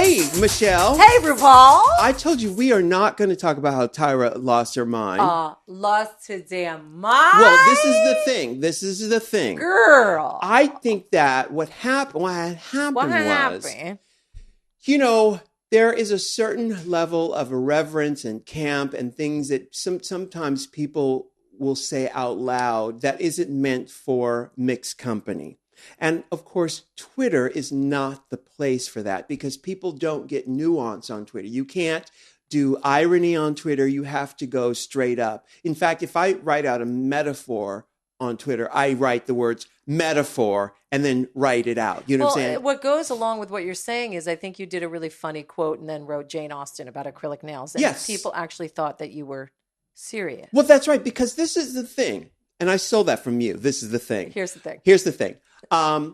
Hey, Michelle. Hey, RuPaul. I told you we are not going to talk about how Tyra lost her mind. Lost her damn mind? Well, this is the thing. Girl. I think that what happened was, you know, there is a certain level of irreverence and camp and things that sometimes people will say out loud that isn't meant for mixed company. And of course, Twitter is not the place for that because people don't get nuance on Twitter. You can't do irony on Twitter. You have to go straight up. In fact, if I write out a metaphor on Twitter, I write the words metaphor and then write it out. You know what I'm saying? What goes along with what you're saying is I think you did a really funny quote and then wrote Jane Austen about acrylic nails. And yes. People actually thought that you were serious. Well, that's right, because this is the thing. And I stole that from you. This is the thing. Here's the thing. A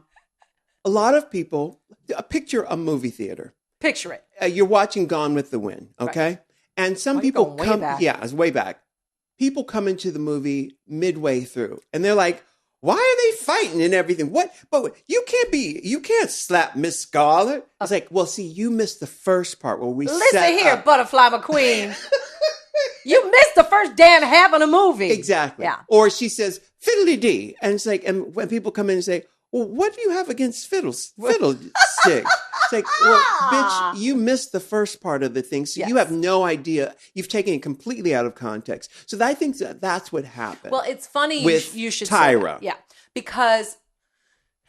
lot of people, picture a movie theater. Picture it. You're watching Gone with the Wind, okay? Right. And some people come, it's way back. People come into the movie midway through and they're like, why are they fighting and everything? What? But you can't slap Miss Scarlet. It's like, well, see, you missed the first part where we Listen here, Butterfly McQueen. You missed the first damn half of the movie. Exactly. Yeah. Or she says, fiddly-dee. And it's like, and when people come in and say, well, what do you have against fiddlestick? It's like, well, bitch, you missed the first part of the thing. So you have no idea. You've taken it completely out of context. So I think that's what happened. Well, it's funny with you should Tyra. Say that. Yeah. Because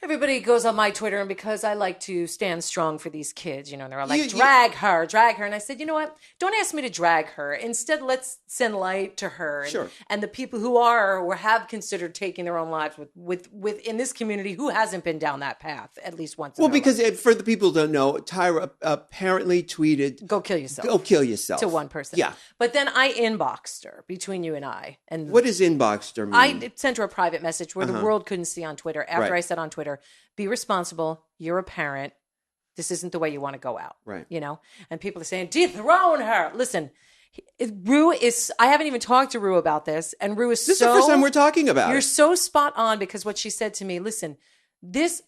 everybody goes on my Twitter, and because I like to stand strong for these kids, and they're all like, drag her. And I said, you know what? Don't ask me to drag her. Instead, let's send light to her. And the people who are or have considered taking their own lives with in this community who hasn't been down that path at least once. Well, because for the people who don't know, Tyra apparently tweeted, "Go kill yourself." Go kill yourself to one person. Yeah. But then I inboxed her between you and I. And what does inboxed her mean? I sent her a private message where the world couldn't see on Twitter. After I said on Twitter, be responsible. You're a parent. This isn't the way you want to go out. Right. And people are saying, dethrone her. Listen, I haven't even talked to Rue about this. And Rue is This is the first time we're talking about You're it. so spot on because what she said to me, listen,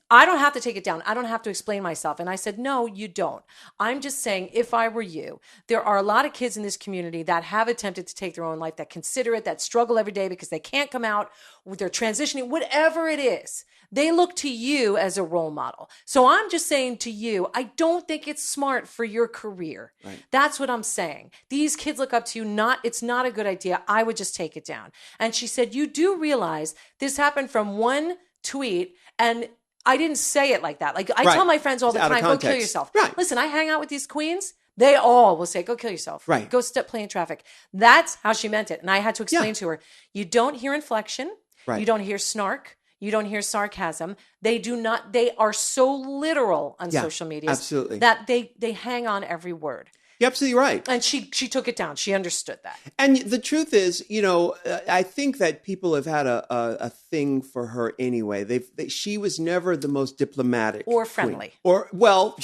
I don't have to take it down. I don't have to explain myself. And I said, no, you don't. I'm just saying, if I were you, there are a lot of kids in this community that have attempted to take their own life, that consider it, that struggle every day because they can't come out, they're transitioning, whatever it is. They look to you as a role model. So I'm just saying to you, I don't think it's smart for your career. Right. That's what I'm saying. These kids look up to you. It's not a good idea. I would just take it down. And she said, you do realize this happened from one tweet, and I didn't say it like that. Like I tell my friends all the time, go kill yourself. Right. Listen, I hang out with these queens. They all will say, go kill yourself. Right. Go play in traffic. That's how she meant it. And I had to explain to her, you don't hear inflection. Right. You don't hear snark. You don't hear sarcasm. They are so literal on social media. Absolutely. That they hang on every word. You're absolutely right. And she took it down. She understood that. And the truth is, I think that people have had a thing for her anyway. She was never the most diplomatic or friendly. Queen.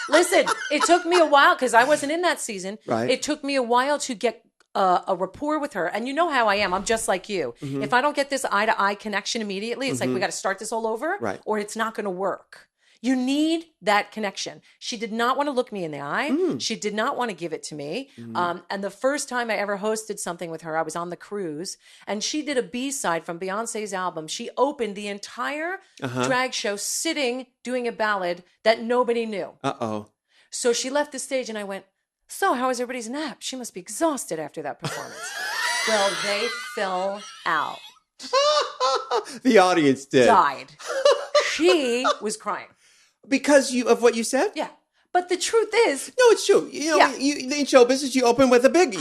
Listen, it took me a while because I wasn't in that season. Right. It took me a while to get a rapport with her. And you know how I am. I'm just like you. Mm-hmm. If I don't get this eye-to-eye connection immediately, it's like we got to start this all over or it's not going to work. You need that connection. She did not want to look me in the eye. She did not want to give it to me. And the first time I ever hosted something with her, I was on the cruise, and she did a B-side from Beyonce's album. She opened the entire drag show sitting, doing a ballad that nobody knew. Uh-oh. So she left the stage, and I went, so how was everybody's nap? She must be exhausted after that performance. Well, they fell out. The audience did. Died. She was crying. Because of what you said? Yeah. But the truth is... No, it's true. In show business, you open with a big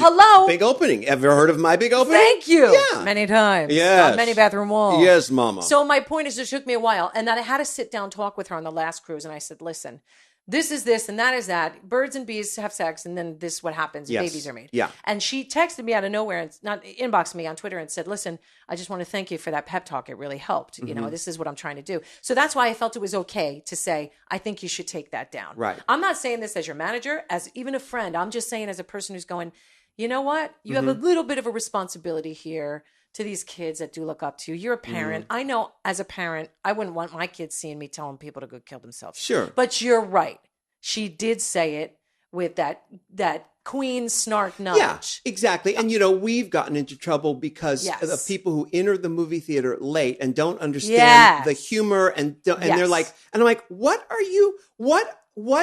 opening. Ever heard of my big opening? Thank you. Yeah. Many times. Yes. On many bathroom walls. Yes, mama. So my point is, it took me a while. And then I had to sit down, talk with her on the last cruise. And I said, listen, this is this and that is that. Birds and bees have sex, and then this is what happens. Yes. Babies are made. Yeah. And she texted me out of nowhere and inboxed me on Twitter and said, listen, I just want to thank you for that pep talk. It really helped. This is what I'm trying to do. So that's why I felt it was okay to say, I think you should take that down. Right. I'm not saying this as your manager, as even a friend. I'm just saying as a person who's going, you know what? You have a little bit of a responsibility here to these kids that do look up to you. You're a parent. I know as a parent, I wouldn't want my kids seeing me telling people to go kill themselves. Sure. But you're right. she did say it with that queen snark nudge. Yeah, exactly. And, we've gotten into trouble because of people who enter the movie theater late and don't understand the humor and they're like, and I'm like, what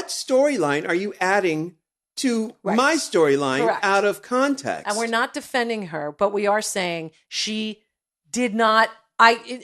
storyline are you adding to my storyline out of context? And we're not defending her, but we are saying she did not. I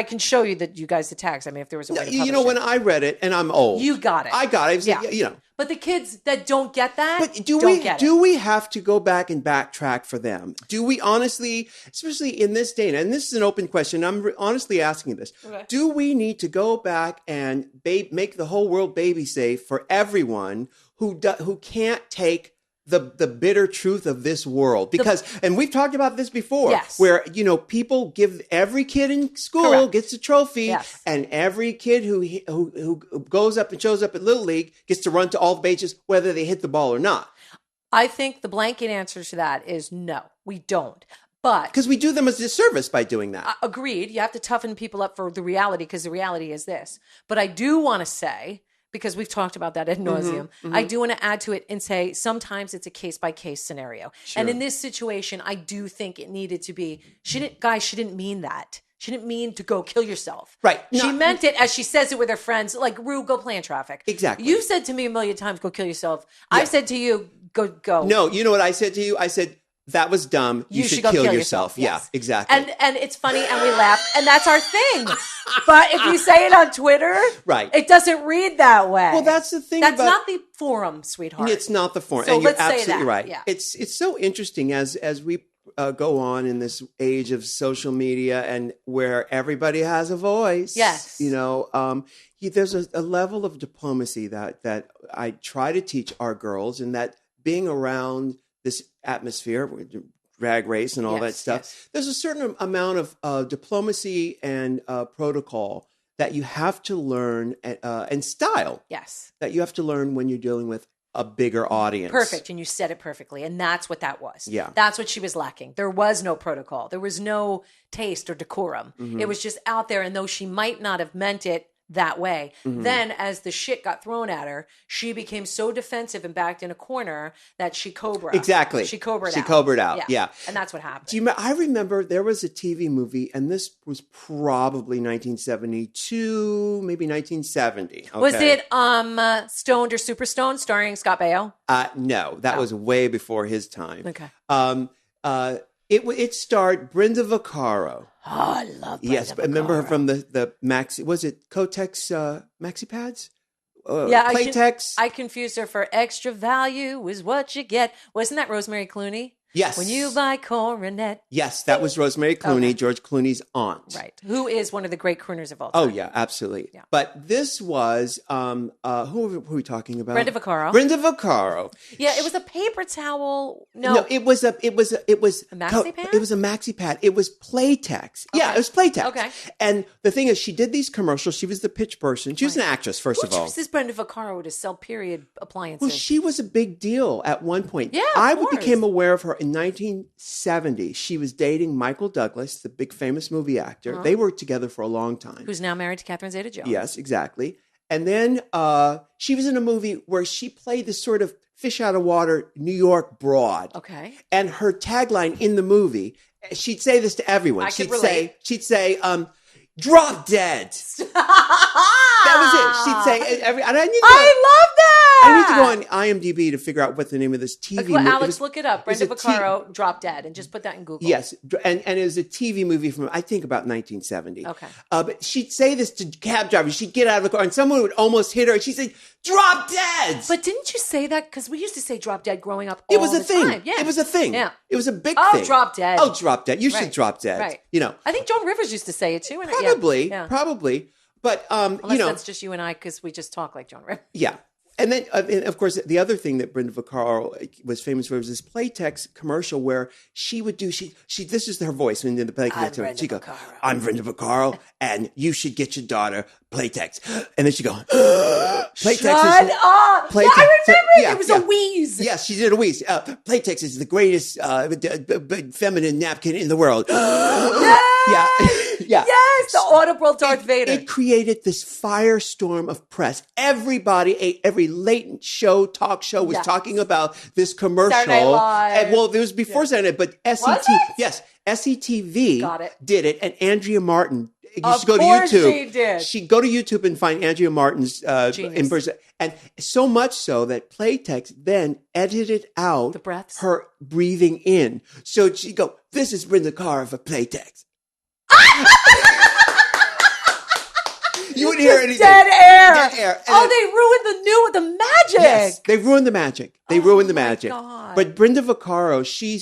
can show you that you guys the tags. I mean, if there was a way to publish when I read it, and I'm old, you got it. I got it. It was, But the kids that don't get that, do we have to go back and backtrack for them? Do we honestly, especially in this day, and this is an open question, I'm honestly asking this, do we need to go back and make the whole world baby safe for everyone who can't take the bitter truth of this world? Because, and we've talked about this before, where, people give every kid in school gets a trophy, and every kid who goes up and shows up at Little League gets to run to all the bases, whether they hit the ball or not. I think the blanket answer to that is no, we don't. But because we do them a disservice by doing that. Agreed. You have to toughen people up for the reality, because the reality is this. But I do want to say, because we've talked about that ad nauseum, I do want to add to it and say sometimes it's a case-by-case scenario. Sure. And in this situation, I do think it needed to be, she didn't mean that. She didn't mean to go kill yourself. Right. She meant it as she says it with her friends, like, Rue, go play in traffic. Exactly. You said to me a million times, go kill yourself. Yeah. I said to you, go. No, you know what I said to you? I said, that was dumb. You should kill yourself. Yes. Yeah, exactly. And it's funny, and we laugh, and that's our thing. But if you say it on Twitter, it doesn't read that way. Well, that's the thing. That's not the forum, sweetheart. It's not the forum. So and you're let's absolutely say that. right. Yeah. It's so interesting as we go on in this age of social media and where everybody has a voice. Yes. There's a level of diplomacy that I try to teach our girls, and that being around this atmosphere, drag race and all that stuff, there's a certain amount of diplomacy and protocol that you have to learn, and style that you have to learn when you're dealing with a bigger audience. Perfect. And you said it perfectly. And that's what that was. Yeah. That's what she was lacking. There was no protocol. There was no taste or decorum. It was just out there. And though she might not have meant it that way. Then as the shit got thrown at her, she became so defensive and backed in a corner that she cobraed. Exactly. She cobraed out. Yeah. And that's what happened. I remember there was a TV movie, and this was probably 1972, maybe 1970. Okay. Was it Stoned or Super Stoned starring Scott Baio? No, that was way before his time. Okay. It starred Brenda Vaccaro. Oh, I love Brenda Yes, Vaccaro. remember her from the Maxi, was it Kotex Maxi Pads? Playtex. I confused her for Extra Value is what you get. Wasn't that Rosemary Clooney? Yes. When you buy Coronet. Yes, that was Rosemary Clooney, George Clooney's aunt. Right. Who is one of the great crooners of all time. Oh, yeah, absolutely. Yeah. But this was, who are we talking about? Brenda Vaccaro. Brenda Vaccaro. Yeah, it was a paper towel. No, it was a maxi pad? It was a maxi pad. It was Playtex. Okay. Yeah, it was Playtex. Okay. And the thing is, she did these commercials. She was the pitch person. She was an actress, first of all. Who was Brenda Vaccaro to sell period appliances? Well, she was a big deal at one point. Yeah, I became aware of her in 1970. She was dating Michael Douglas, the big famous movie actor. They were together for a long time. Who's now married to Catherine Zeta-Jones. Yes, exactly. And then she was in a movie where she played this sort of fish out of water New York broad. Okay. And her tagline in the movie, she'd say this to everyone. She'd say, drop dead. That was it. She'd say, and I love that. I need to go on IMDb to figure out what the name of this TV movie. Alex, look it up. Brenda Vaccaro, Drop Dead, and just put that in Google. Yes, and it was a TV movie from, I think, about 1970. Okay. But she'd say this to cab drivers. She'd get out of the car, and someone would almost hit her, and she'd say, drop dead! But didn't you say that? Because we used to say drop dead growing up all the time. It was a thing. Time. Yeah. It was a thing. Yeah. It was a big Oh, thing. drop dead. Oh, drop dead. You should drop dead. Right. You know. I think Joan Rivers used to say it too. Probably. But, unless that's just you and I, because we just talk like Joan Rivers. Yeah. And then, of course, the other thing that Brenda Vaccaro was famous for was this Playtex commercial where she would do, this is her voice in the Playtex. She'd go, I'm Brenda Vaccaro, and you should get your daughter Playtex. And then she'd go, Playtex Shut up! Playtex, I remember it was a wheeze. Yes, she did a wheeze. Playtex is the greatest feminine napkin in the world. Yeah. Yeah. Yes, the audible Darth Vader. It created this firestorm of press. Everybody, every late show, talk show was talking about this commercial. Saturday Night Live. And, well, it was before Saturday, but SCTV did it, and Andrea Martin. You should go to YouTube. She go to YouTube and find Andrea Martin's impression, and so much so that Playtex then edited out the breaths, her breathing in. So she go, "This is Brenda Vaccaro for Playtex." You wouldn't hear anything. Dead air. Dead air. And they ruined the magic. Yes, they ruined the magic. They ruined the magic. God. But Brenda Vaccaro, she,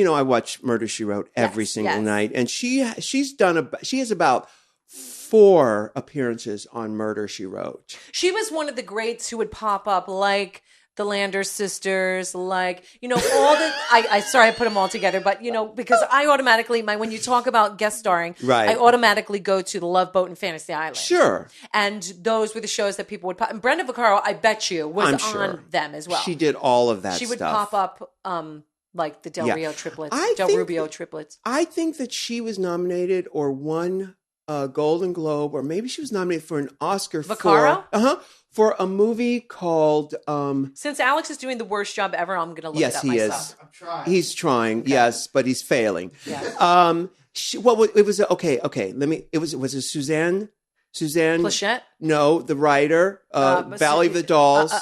I watch Murder, She Wrote every single night, and she has about 4 appearances on Murder, She Wrote. She was one of the greats who would pop up like the Landers sisters, like, all the, sorry, I put them all together, but, because I automatically, when you talk about guest starring, I automatically go to the Love Boat and Fantasy Island. Sure. And those were the shows that people would pop. And Brenda Vaccaro, I bet you, was on them as well. She did all of that stuff. She would pop up, like the Del Rio triplets, Rubio triplets. I think that she was nominated or won a Golden Globe, or maybe she was nominated for an Oscar Vaccaro? For a movie called Since Alex is doing the worst job ever, I'm going to look it up myself. Yes, he is. I'm trying. He's trying, yes, but he's failing. Yeah. It was was it Suzanne Plachette? No, the writer, Valley of the Dolls.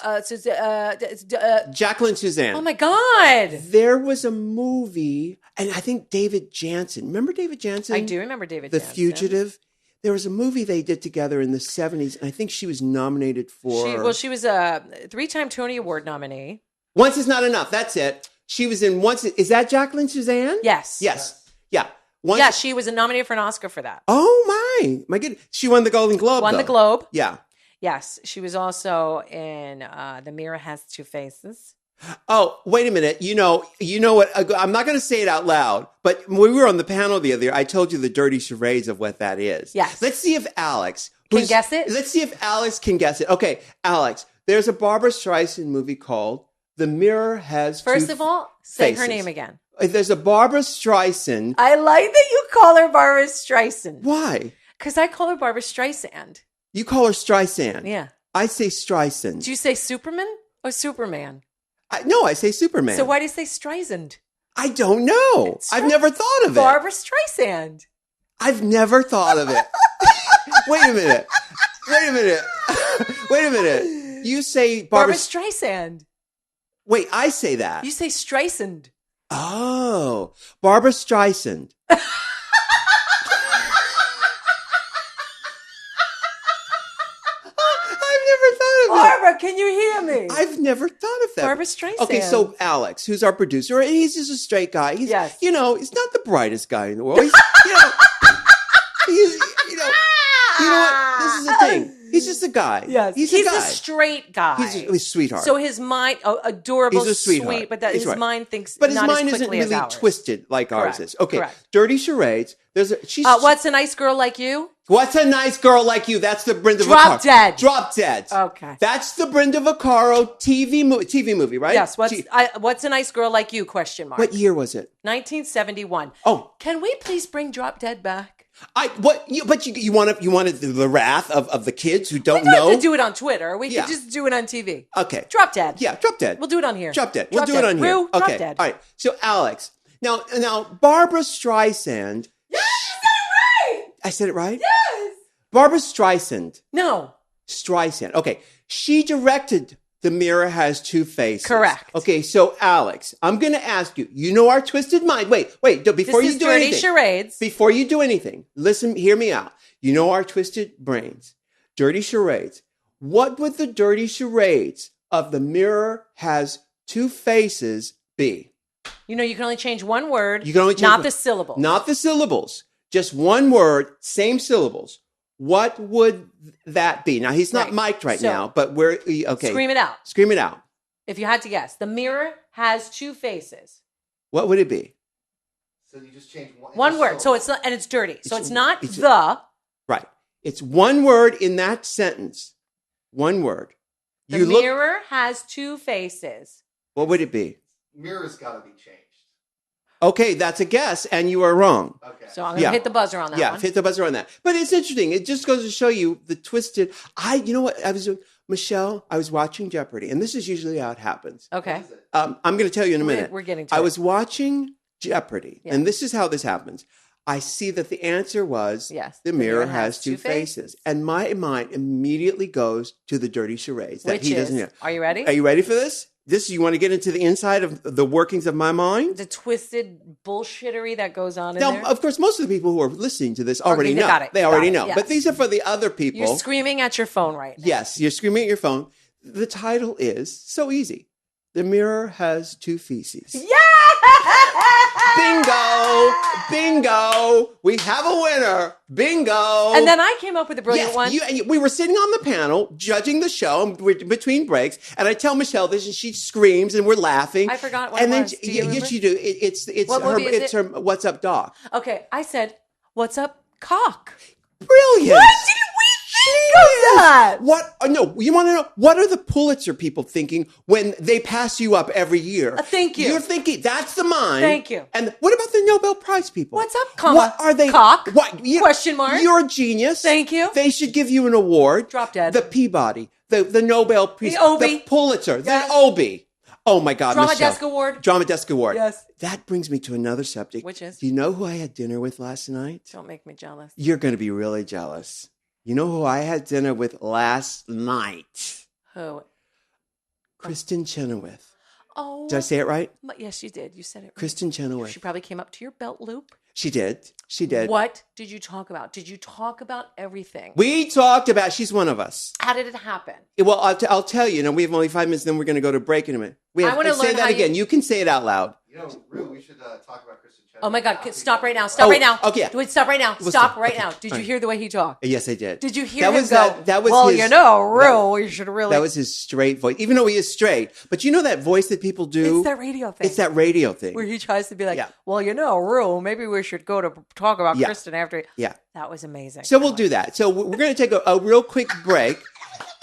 Jacqueline Suzanne. Oh my God. There was a movie, and I think David Jansen. Remember David Jansen? I do remember David Jansen. The Fugitive. There was a movie they did together in the 70s, and I think she was nominated for... She was a 3-time Tony Award nominee. Once Is Not Enough. That's it. She was in Once... Is that Jacqueline Suzanne? Yes. Yeah. She was nominated for an Oscar for that. Oh, my goodness. She won the Golden Globe, the Globe. Yeah. Yes. She was also in The Mirror Has Two Faces. Oh, wait a minute. You know what? I'm not going to say it out loud, but when we were on the panel the other year, I told you the dirty charades of what that is. Yes. Let's see if Alex can guess it. Let's see if Alex can guess it. Okay, Alex, there's a Barbra Streisand movie called The Mirror Has First Two of all, say Faces. her name again. There's a Barbra Streisand. I like that you call her Barbra Streisand. Why? Because I call her Barbra Streisand. You call her Streisand. Yeah. I say Streisand. Do you say Superman or Superman? No, I say Superman. So why do you say Streisand? I don't know. I've never thought of it. Barbra Streisand. I've never thought of it. Wait a minute. You say Barbra Streisand. Wait, I say that. You say Streisand. Oh, Barbra Streisand. Barbara, can you hear me? I've never thought of that. Barbra Streisand. Okay, so Alex, who's our producer, he's just a straight guy. He's, yes. He's not the brightest guy in the world. He's, you know what? This is the thing. He's just a guy. Yes. He's a straight guy. He's a sweetheart. So his mind, adorable, he's a sweetheart. sweet, but his mind thinks but his not mind as isn't quickly really as ours. twisted like ours is. Okay, correct. Dirty Charades. What's a nice girl like you? What's a nice girl like you? That's the Brenda Vaccaro. Drop Dead. Okay. That's the Brenda Vaccaro TV movie, right? Yes. What's a nice girl like you? Question mark. What year was it? 1971. Oh. Can we please bring Drop Dead back? You wanted the wrath of the kids who don't know? We don't have to do it on Twitter. We can just do it on TV. Okay. Drop Dead. Yeah, Drop Dead. We'll do it on here. Drop Dead. We'll do it on here. Okay. Drop Dead. All right. So Alex, now Barbra Streisand. Yes, you said it right. I said it right? Yes. Barbra Streisand. No. Streisand. Okay. She directed The Mirror Has Two Faces. Correct. Okay, so Alex, I'm going to ask you. You know our twisted mind. Wait. Before you do anything. Charades. Before you do anything, listen, hear me out. You know our twisted brains. Dirty charades. What would the dirty charades of The Mirror Has Two Faces be? You can only change one word. You can only change not the syllables. Not the syllables. Just one word, same syllables. What would that be? Now, he's not mic'd right now, but we're okay. Scream it out. Scream it out. If you had to guess. The mirror has two faces. What would it be? So you just change one word. So it's not, and it's dirty. So it's not the. Right. It's one word in that sentence. One word. The mirror has two faces. What would it be? Mirror's got to be changed. Okay, that's a guess, and you are wrong. Okay. So I'm going to hit the buzzer on that one. Yeah, hit the buzzer on that. But it's interesting. It just goes to show you the twisted... you know what? Michelle, I was watching Jeopardy, and this is usually how it happens. Okay. I'm going to tell you in a minute. We're getting to it. I was watching Jeopardy, and this is how this happens. I see that the answer was, the mirror has two faces. And my mind immediately goes to the dirty charades. That he doesn't know. Are you ready? Are you ready for this? You want to get into the inside of the workings of my mind? The twisted bullshittery that goes on in there? Of course, most of the people who are listening to this already know. Got it. They already know. Yes. But these are for the other people. You're screaming at your phone right now. Yes, you're screaming at your phone. The title is so easy. The mirror has two feces. Yeah! Bingo! Bingo! We have a winner. Bingo! And then I came up with a brilliant one. We were sitting on the panel judging the show between breaks, and I tell Michelle this, and she screams, and we're laughing. I forgot what it was. Yes, you do. It's her What's Up, Doc. Okay, I said, What's Up, Cock? Brilliant! What did we think of that? What? No, you want to know what are the Pulitzer people thinking when they pass you up every year? Thank you. You're thinking that's the mind. Thank you. And what about the Nobel Prize people? What's up, comma? What are they? Cock? What? Question mark? You're a genius. Thank you. They should give you an award. Drop dead. The Peabody, the Nobel Prize, the Obie, the Pulitzer, yes. The Obie. Oh my God, Drama Michelle. Desk Award. Drama Desk Award. Yes. That brings me to another subject. Which is? Do you know who I had dinner with last night? Don't make me jealous. You're going to be really jealous. You know who I had dinner with last night? Who? Kristin Chenoweth. Oh. Did I say it right? Yes, you did. You said it right. Kristin Chenoweth. She probably came up to your belt loop. She did. She did. What did you talk about? Did you talk about everything? We talked about, she's one of us. How did it happen? Well, I'll tell you. We have only 5 minutes, then we're going to go to break in a minute. I want to say that again. You can say it out loud. Rue, we should talk about Kristin Chenoweth. Oh my God! Stop right now! Stop right now! Okay. Wait, stop right now! Stop right now! Did you hear the way he talked? Yes, I did. Did you hear him go? That was well, his, Rue, we should really. That was his straight voice, even though he is straight. But you know that voice that people do? It's that radio thing. It's that radio thing. Where he tries to be like, well, Rue, maybe we should go to talk about Kristin after. Yeah. That was amazing. So we'll do that. So we're going to take a real quick break.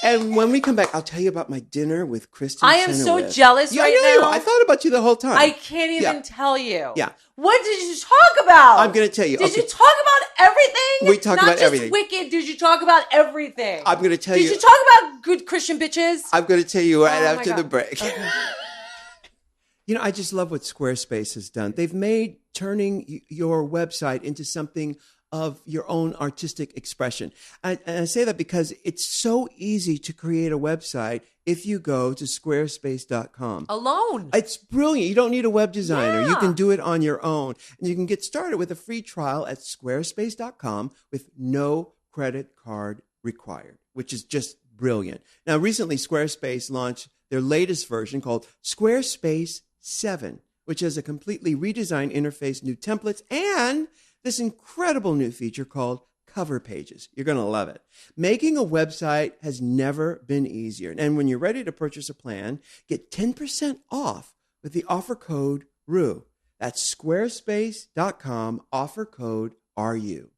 And when we come back, I'll tell you about my dinner with Kristin Chenoweth. I am so jealous right now. I thought about you the whole time. I can't even tell you. Yeah. What did you talk about? I'm going to tell you. Did you talk about everything? We talked about everything. Not just Wicked. Did you talk about everything? I'm going to tell you. Did you talk about good Christian bitches? I'm going to tell you right after the break. Okay. I just love what Squarespace has done. They've made turning your website into something of your own artistic expression. And I say that because it's so easy to create a website if you go to squarespace.com. Alone. It's brilliant. You don't need a web designer. Yeah. You can do it on your own. And you can get started with a free trial at squarespace.com with no credit card required, which is just brilliant. Now, recently, Squarespace launched their latest version called Squarespace 7, which has a completely redesigned interface, new templates, and this incredible new feature called Cover Pages. You're going to love it. Making a website has never been easier. And when you're ready to purchase a plan, get 10% off with the offer code RUE. That's squarespace.com, offer code RU.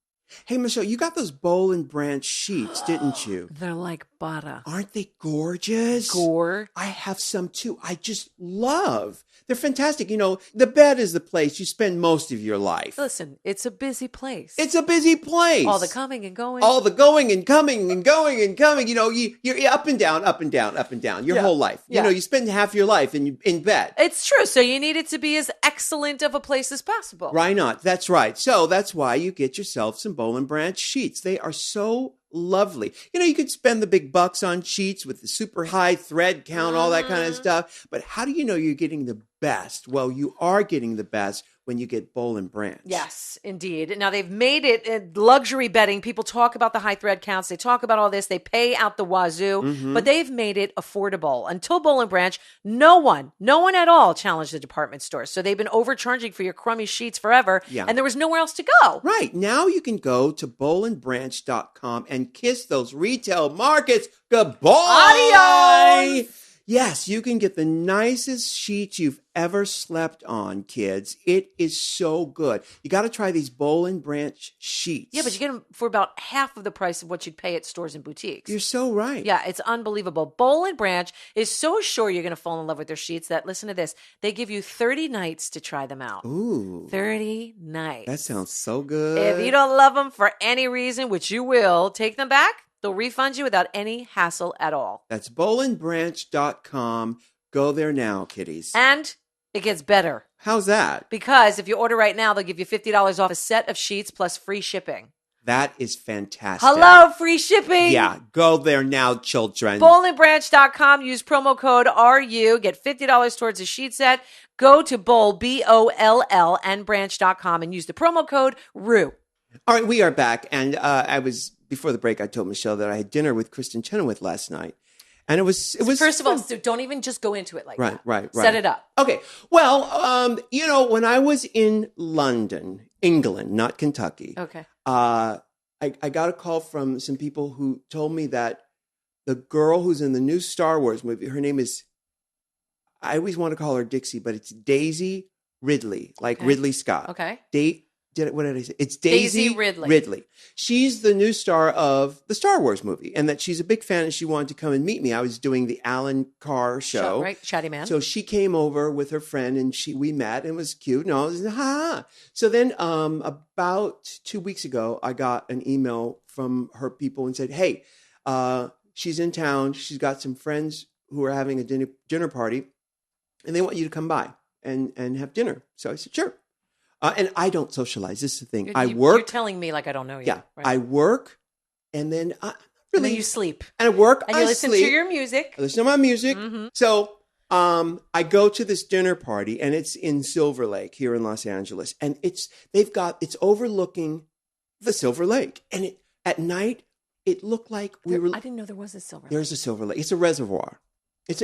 Hey, Michelle, you got those Bolin Branch sheets, didn't you? They're like butter. Aren't they gorgeous? Gore. I have some too. I just love. They're fantastic. The bed is the place you spend most of your life. Listen, it's a busy place. It's a busy place. All the coming and going. All the going and coming and going and coming. You're up and down, up and down, up and down your whole life. You spend half your life in bed. It's true. So you need it to be as excellent of a place as possible. Why not? That's right. So that's why you get yourself some Bolin Branch sheets. They are so lovely. You could spend the big bucks on sheets with the super high thread count, all that kind of stuff. But how do you know you're getting the best? Well, you are getting the best when you get Bolin Branch. Yes, indeed. Now they've made it luxury bedding. People talk about the high thread counts. They talk about all this. They pay out the wazoo, but they've made it affordable. Until Bolin Branch, no one at all challenged the department stores. So they've been overcharging for your crummy sheets forever, and there was nowhere else to go. Right. Now you can go to bolinbranch.com and kiss those retail markets goodbye. Adios! Yes, you can get the nicest sheets you've ever slept on, kids. It is so good. You got to try these Bolin Branch sheets. Yeah, but you get them for about half of the price of what you'd pay at stores and boutiques. You're so right. Yeah, it's unbelievable. Bolin Branch is so sure you're going to fall in love with their sheets that, listen to this, they give you 30 nights to try them out. Ooh. 30 nights. That sounds so good. If you don't love them for any reason, which you will, take them back. They'll refund you without any hassle at all. That's bolinbranch.com. Go there now, kiddies. And it gets better. How's that? Because if you order right now, they'll give you $50 off a set of sheets plus free shipping. That is fantastic. Hello, free shipping. Yeah, go there now, children. Bolinbranch.com. Use promo code RU. Get $50 towards a sheet set. Go to Boll, BOLL, and branch.com and use the promo code RU. All right, we are back. And before the break, I told Michelle that I had dinner with Kristin Chenoweth last night. And it was first of all, so don't even just go into it like that. Right. Set it up. Okay. Well, when I was in London, England, not Kentucky. Okay. I got a call from some people who told me that the girl who's in the new Star Wars movie, her name is, I always want to call her Dixie, but it's Daisy Ridley, like Ridley Scott. Okay. What did I say? It's Daisy Ridley. She's the new star of the Star Wars movie, and that she's a big fan, and she wanted to come and meet me. I was doing the Alan Carr show. Right, Chatty Man. So she came over with her friend, and we met, and it was cute. No, it was ha. So then about 2 weeks ago, I got an email from her people and said, hey, she's in town. She's got some friends who are having a dinner party, and they want you to come by and have dinner. So I said, sure. And I don't socialize. This is the thing. I work. You're telling me like I don't know you. Yeah. Right? I work, and then and then you sleep. And I work, and you listen to your music. I listen to my music. Mm-hmm. So I go to this dinner party, and it's in Silver Lake here in Los Angeles. And it's overlooking the Silver Lake. And at night, it looked like I didn't know there was a Silver Lake. There's a Silver Lake. It's a reservoir.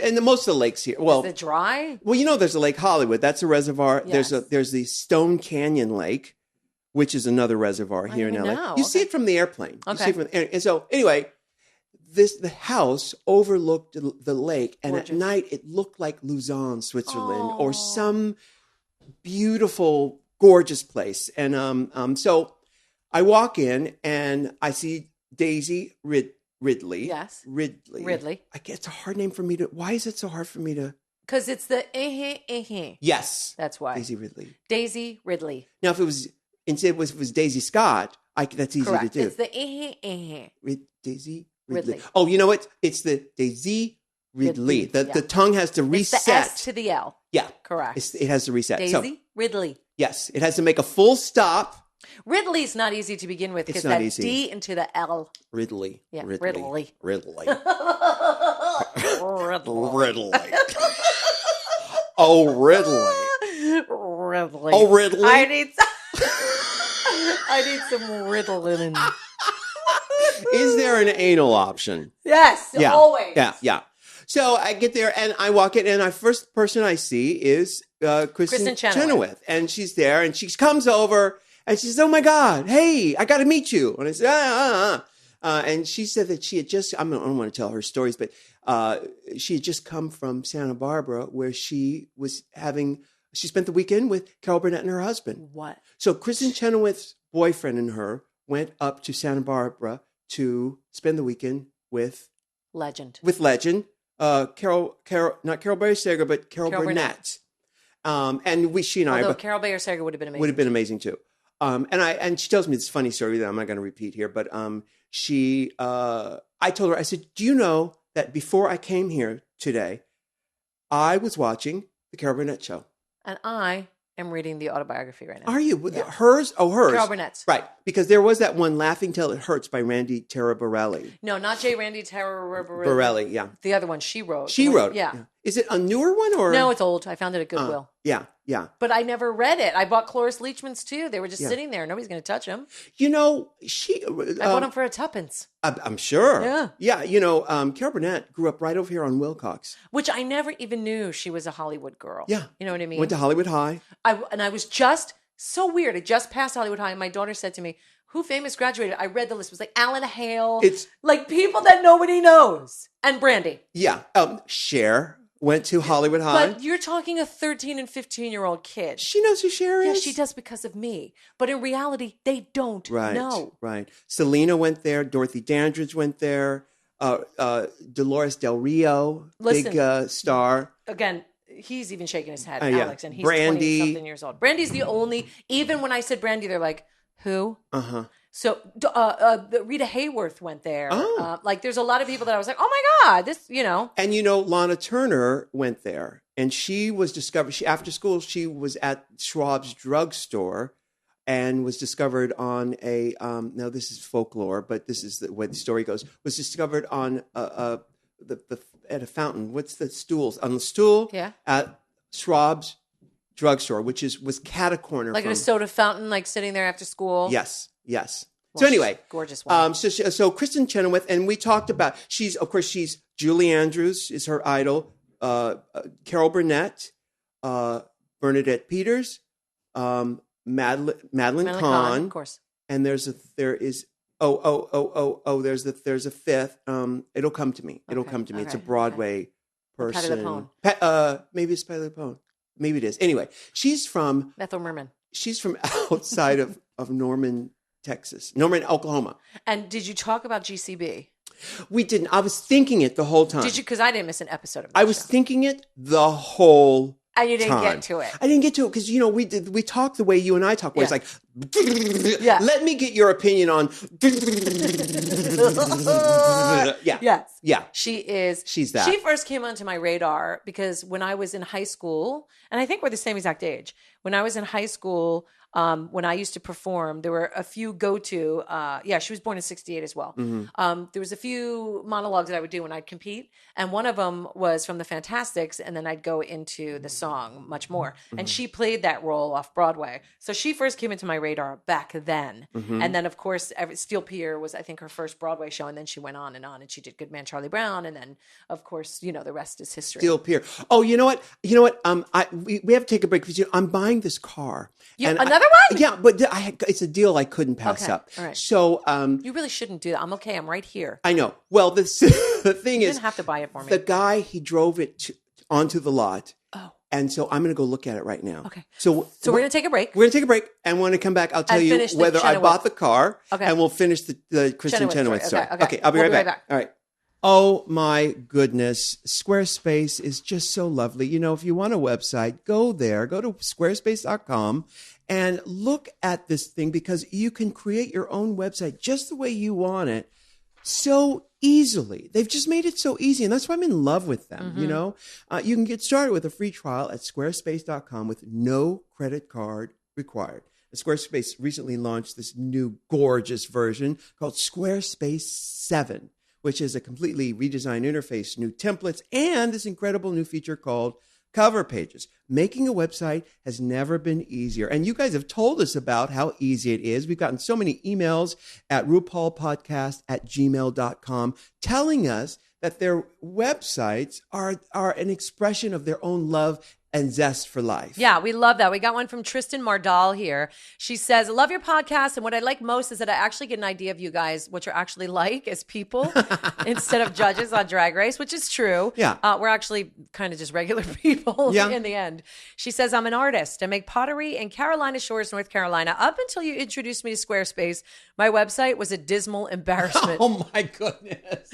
And most of the lakes here. Well, is it dry? Well, there's a Lake Hollywood. That's a reservoir. Yes. There's the Stone Canyon Lake, which is another reservoir here in LA. You see it from the airplane. Okay. You see it from and so anyway, the house overlooked the lake, and Gorgeous. at night it looked like Luzon, Switzerland, or some beautiful, gorgeous place. And so I walk in and I see Daisy Ridley. Yes. Ridley. It's a hard name for me to. Why is it so hard for me to? Because it's the Yes. That's why. Daisy Ridley. Daisy Ridley. Now, if it was Daisy Scott, that's easy Correct. to do. It's the Daisy Ridley. Oh, you know what? It's the Daisy Ridley. The tongue has to reset. It's the S to the L. Yeah. Correct. It has to reset. Daisy Ridley. Yes. It has to make a full stop. Ridley's not easy to begin with because that easy. D into the L. Ridley. Yeah, Ridley. Ridley. Ridley. Oh, Ridley. Ridley. Oh, Ridley. I need some Ritalin. Is there an anal option? Yes, yeah. Always. Yeah. So I get there and I walk in, and the first person I see is Kristin Chenoweth. And she's there, and she comes over and she says, oh my God, hey, I got to meet you. And I said, and she said that she had just, I don't want to tell her stories, but she had just come from Santa Barbara, where she spent the weekend with Carol Burnett and her husband. What? So Kristin Chenoweth's boyfriend and her went up to Santa Barbara to spend the weekend with legend. Carol, not Carol Bayer Sager, but Carol Burnett. And she and Although Carol Bayer Sager would have been amazing. Would have been amazing too. And she tells me this funny story that I'm not going to repeat here, but I told her, I said, do you know that before I came here today, I was watching the Carol Burnett show. And I am reading the autobiography right now. Are you? Yeah. Hers? Oh, hers. Carol Burnett's. Right. Because there was that one, Laughing Till It Hurts by Randy Taraborelli. No, not J. Randy Taraborelli. Borelli, yeah. The other one she wrote. She wrote. Yeah. Is it a newer one or? No, it's old. I found it at Goodwill. Yeah. But I never read it. I bought Cloris Leachman's too. They were just sitting there. Nobody's going to touch them. I bought them for a tuppence. I'm sure. Yeah. Yeah. Carol Burnett grew up right over here on Wilcox. Which I never even knew she was a Hollywood girl. Yeah. You know what I mean? Went to Hollywood High. I was just So weird. It just passed Hollywood High, and my daughter said to me, who famous graduated? I read the list. It was like Alan Hale. It's like people that nobody knows. And Brandy. Yeah. Cher went to Hollywood High. But you're talking a 13 and 15-year-old kid. She knows who Cher is. Yeah, she does because of me. But in reality, they don't know. Right. Selena went there. Dorothy Dandridge went there. Dolores Del Rio, big star. Again, he's even shaking his head, Yeah. Alex, and he's Brandy. 20-something years old. Brandy's the only, even when I said Brandy, they're like, who? Uh-huh. So Rita Hayworth went there. Oh. Like there's a lot of people that I was like, oh my God, this, And Lana Turner went there. And she was discovered, after school, she was at Schwab's drugstore and was discovered on a, now this is folklore, but this is the way the story goes, was discovered on at a fountain. What's the stools? On the stool at Schwab's drugstore, which was cat a corner like in a soda fountain, like sitting there after school. Yes. Well, so anyway, gorgeous one. So Kristin Chenoweth, and we talked about she's Julie Andrews is her idol, Carol Burnett, Bernadette Peters, Madeline Kahn, of course, and there's a fifth. It'll come to me. It'll come to me. It's a Broadway person. Maybe it's Patti LuPone. Maybe it is. Anyway, she's from Ethel Merman. She's from outside of Norman, Oklahoma. And did you talk about GCB? We didn't. I was thinking it the whole time. Did you? Because I didn't miss an episode of that I was thinking it the whole and you didn't time. Get to it. I didn't get to it because, we talk the way you and I talk, where it's like, let me get your opinion on. Yes. Yeah. She's that. She first came onto my radar because when I was in high school, and I think we're the same exact age, when I was in high school, when I used to perform, there were a few go-to, she was born in 68 as well. Mm-hmm. There was a few monologues that I would do when I'd compete. And one of them was from the Fantastics. And then I'd go into the song much more. Mm-hmm. And she played that role off Broadway. So she first came into my radar back then. Mm-hmm. And then of course, Steel Pier was, I think, her first Broadway show. And then she went on and she did Good Man, Charlie Brown. And then of course, the rest is history. Steel Pier. Oh, you know what? We have to take a break because I'm buying this car. Another one? Yeah, but it's a deal I couldn't pass up. All right. So you really shouldn't do that. I'm okay. I'm right here. I know. Well, the thing you is, didn't have to buy it for me. The guy, he drove it onto the lot. Oh. And so I'm going to go look at it right now. Okay. So we're going to take a break. We're going to take a break, and when I come back, I'll tell you whether I bought the car. Okay. And we'll finish the Kristin Chenoweth story. Okay. I'll be right back. All right. Oh my goodness. Squarespace is just so lovely. If you want a website, go there. Go to squarespace.com and look at this thing because you can create your own website just the way you want it so easily. They've just made it so easy, and that's why I'm in love with them. Mm-hmm. You can get started with a free trial at squarespace.com with no credit card required. Squarespace recently launched this new gorgeous version called Squarespace 7. Which is a completely redesigned interface, new templates, and this incredible new feature called Cover Pages. Making a website has never been easier. And you guys have told us about how easy it is. We've gotten so many emails at RuPaulPodcast@gmail.com telling us that their websites are an expression of their own love and zest for life. Yeah, we love that. We got one from Tristan Mardal here. She says, I love your podcast. And what I like most is that I actually get an idea of you guys, what you're actually like as people instead of judges on Drag Race, which is true. Yeah. We're actually kind of just regular people in the end. She says, I'm an artist. I make pottery in Carolina Shores, North Carolina. Up until you introduced me to Squarespace, my website was a dismal embarrassment. Oh my goodness.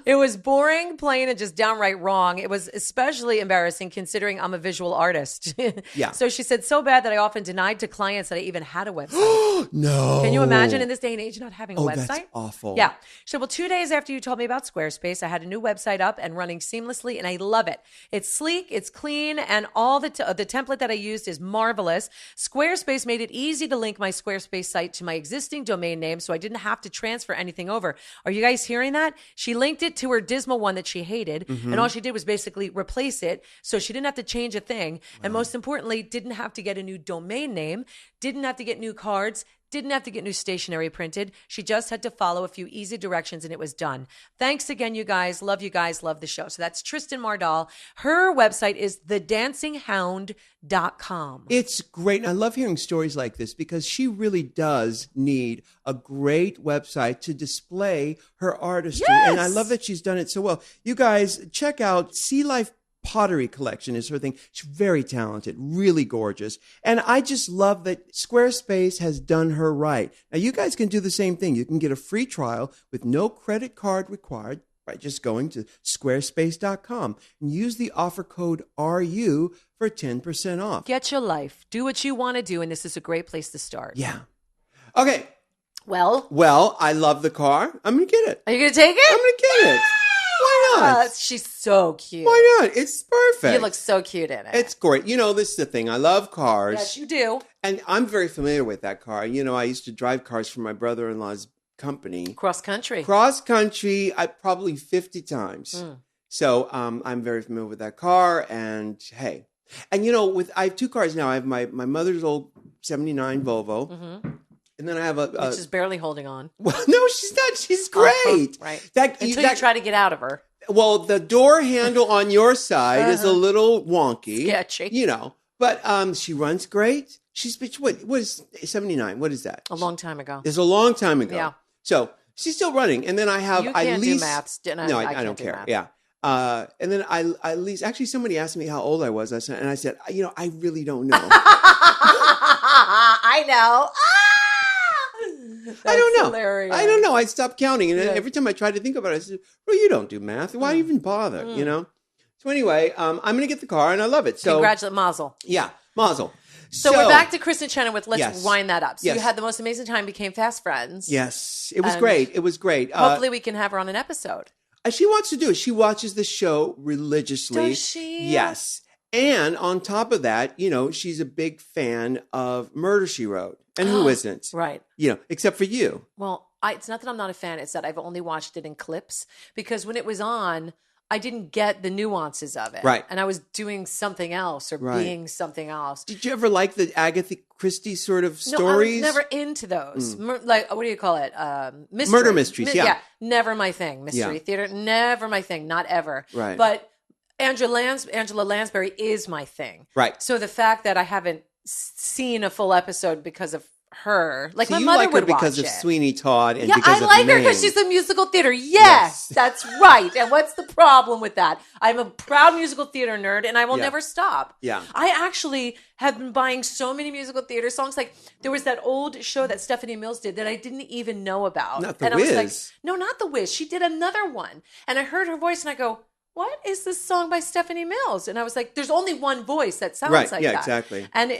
It was boring, plain, and just downright wrong. It was especially embarrassing considering I'm a visual artist. Yeah. So she said, so bad that I often denied to clients that I even had a website. No. Can you imagine in this day and age not having a website? That's awful. Yeah. She said, well, 2 days after you told me about Squarespace, I had a new website up and running seamlessly, and I love it. It's sleek, it's clean, and all the template that I used is marvelous. Squarespace made it easy to link my Squarespace site to my existing domain name, so I didn't have to transfer anything over. Are you guys hearing that? She linked it to her dismal one that she hated, and all she did was basically replace it, so she didn't have to change a thing. Wow. And most importantly, didn't have to get a new domain name, didn't have to get new cards, Didn't have to get new stationery printed. She just had to follow a few easy directions and it was done. Thanks again, you guys. Love you guys. Love the show. So that's Tristan Mardal. Her website is thedancinghound.com. It's great. I love hearing stories like this because she really does need a great website to display her artistry. Yes. And I love that she's done it so well. You guys, check out Sea Life Pottery Collection is her thing. She's very talented, really gorgeous. And I just love that Squarespace has done her right. Now, you guys can do the same thing. You can get a free trial with no credit card required by just going to squarespace.com and use the offer code RU for 10% off. Get your life. Do what you want to do. And this is a great place to start. Yeah. Okay. Well, I love the car. I'm going to get it. Are you going to take it? I'm going to get it. Why not? She's so cute. Why not? It's perfect. You look so cute in it. It's great. You know, this is the thing. I love cars. Yes, you do. And I'm very familiar with that car. You know, I used to drive cars for my brother-in-law's company. Cross country. Probably 50 times. So I'm very familiar with that car. And hey. And you know, I have two cars now. I have my mother's old 79 Volvo. Mm-hmm. And then I have which is barely holding on. Well, no, she's not. She's great. Right. Until you try to get out of her. Well, the door handle on your side is a little wonky. Sketchy. You know. But she runs great. She's, what is 79? What is that? A long time ago. It's a long time ago. Yeah. So she's still running. And then I have, you can't do maths. No, I don't care. Yeah. And then I lease, actually somebody asked me how old I was. And I said, you know, I really don't know. I know. I don't know. Hilarious. I don't know. I stopped counting. And every time I tried to think about it, I said, well, you don't do math. Why even bother? You know? So anyway, I'm going to get the car and I love it. So congratulations, Mazel. Yeah, Mazel. So we're back to Kristin Chenoweth. Let's yes. wind that up. So yes. you had the most amazing time, became fast friends. Yes. It was great. It was great. Hopefully we can have her on an episode. She wants to do it. She watches the show religiously. Does she? Yes. And on top of that, you know, she's a big fan of Murder, She Wrote. And who isn't? Right. You know, except for you. Well, it's not that I'm not a fan. It's that I've only watched it in clips because when it was on, I didn't get the nuances of it. Right. And I was doing something else or being something else. Did you ever like the Agatha Christie sort of stories? No, I was never into those. Like, what do you call it? Mystery. Murder mysteries, yeah. Never my thing. Mystery theater, never my thing. Not ever. Right. But Angela Lansbury is my thing. Right. So the fact that I haven't seen a full episode because of her, like my you mother like would her because watch of it. Sweeney Todd and yeah, because I like of her Mame. because she's a musical theater. Yes, that's right. And what's the problem with that? I'm a proud musical theater nerd, and I will never stop. Yeah, I actually have been buying so many musical theater songs. Like there was that old show that Stephanie Mills did that I didn't even know about. Not The and Wiz. I was like, no, not The Wiz. She did another one, and I heard her voice, and I go, what is this song by Stephanie Mills? And I was like, there's only one voice that sounds like that. Yeah, exactly. And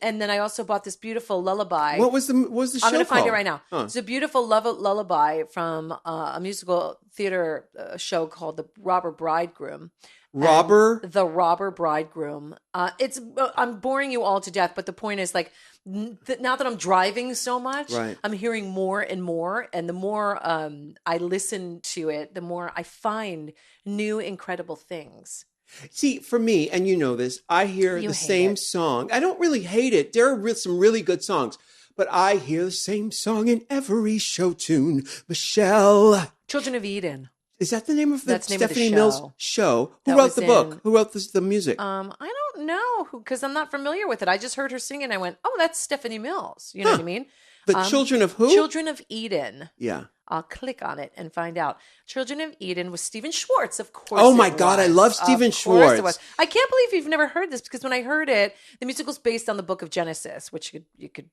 then I also bought this beautiful lullaby. What was the show I'm going to find called? it right now. Huh. It's a beautiful lullaby from a musical theater show called The Robber Bridegroom. The Robber Bridegroom. I'm boring you all to death, but the point is like, now that I'm driving so much, I'm hearing more and more. And the more I listen to it, the more I find new incredible things. See, for me, and you know this, I hear the same song. I don't really hate it. There are some really good songs. But I hear the same song in every show tune. Michelle. Children of Eden. Is that the name of the Stephanie show. Mills show? Who wrote the book? Who wrote the music? I don't know because I'm not familiar with it. I just heard her sing and I went, oh, that's Stephanie Mills. You know what I mean? The Children of who? Children of Eden. Yeah. I'll click on it and find out. Children of Eden was Stephen Schwartz, of course. Oh my God, I love Stephen Schwartz. It was. I can't believe you've never heard this because when I heard it, the musical's based on the Book of Genesis, which you could.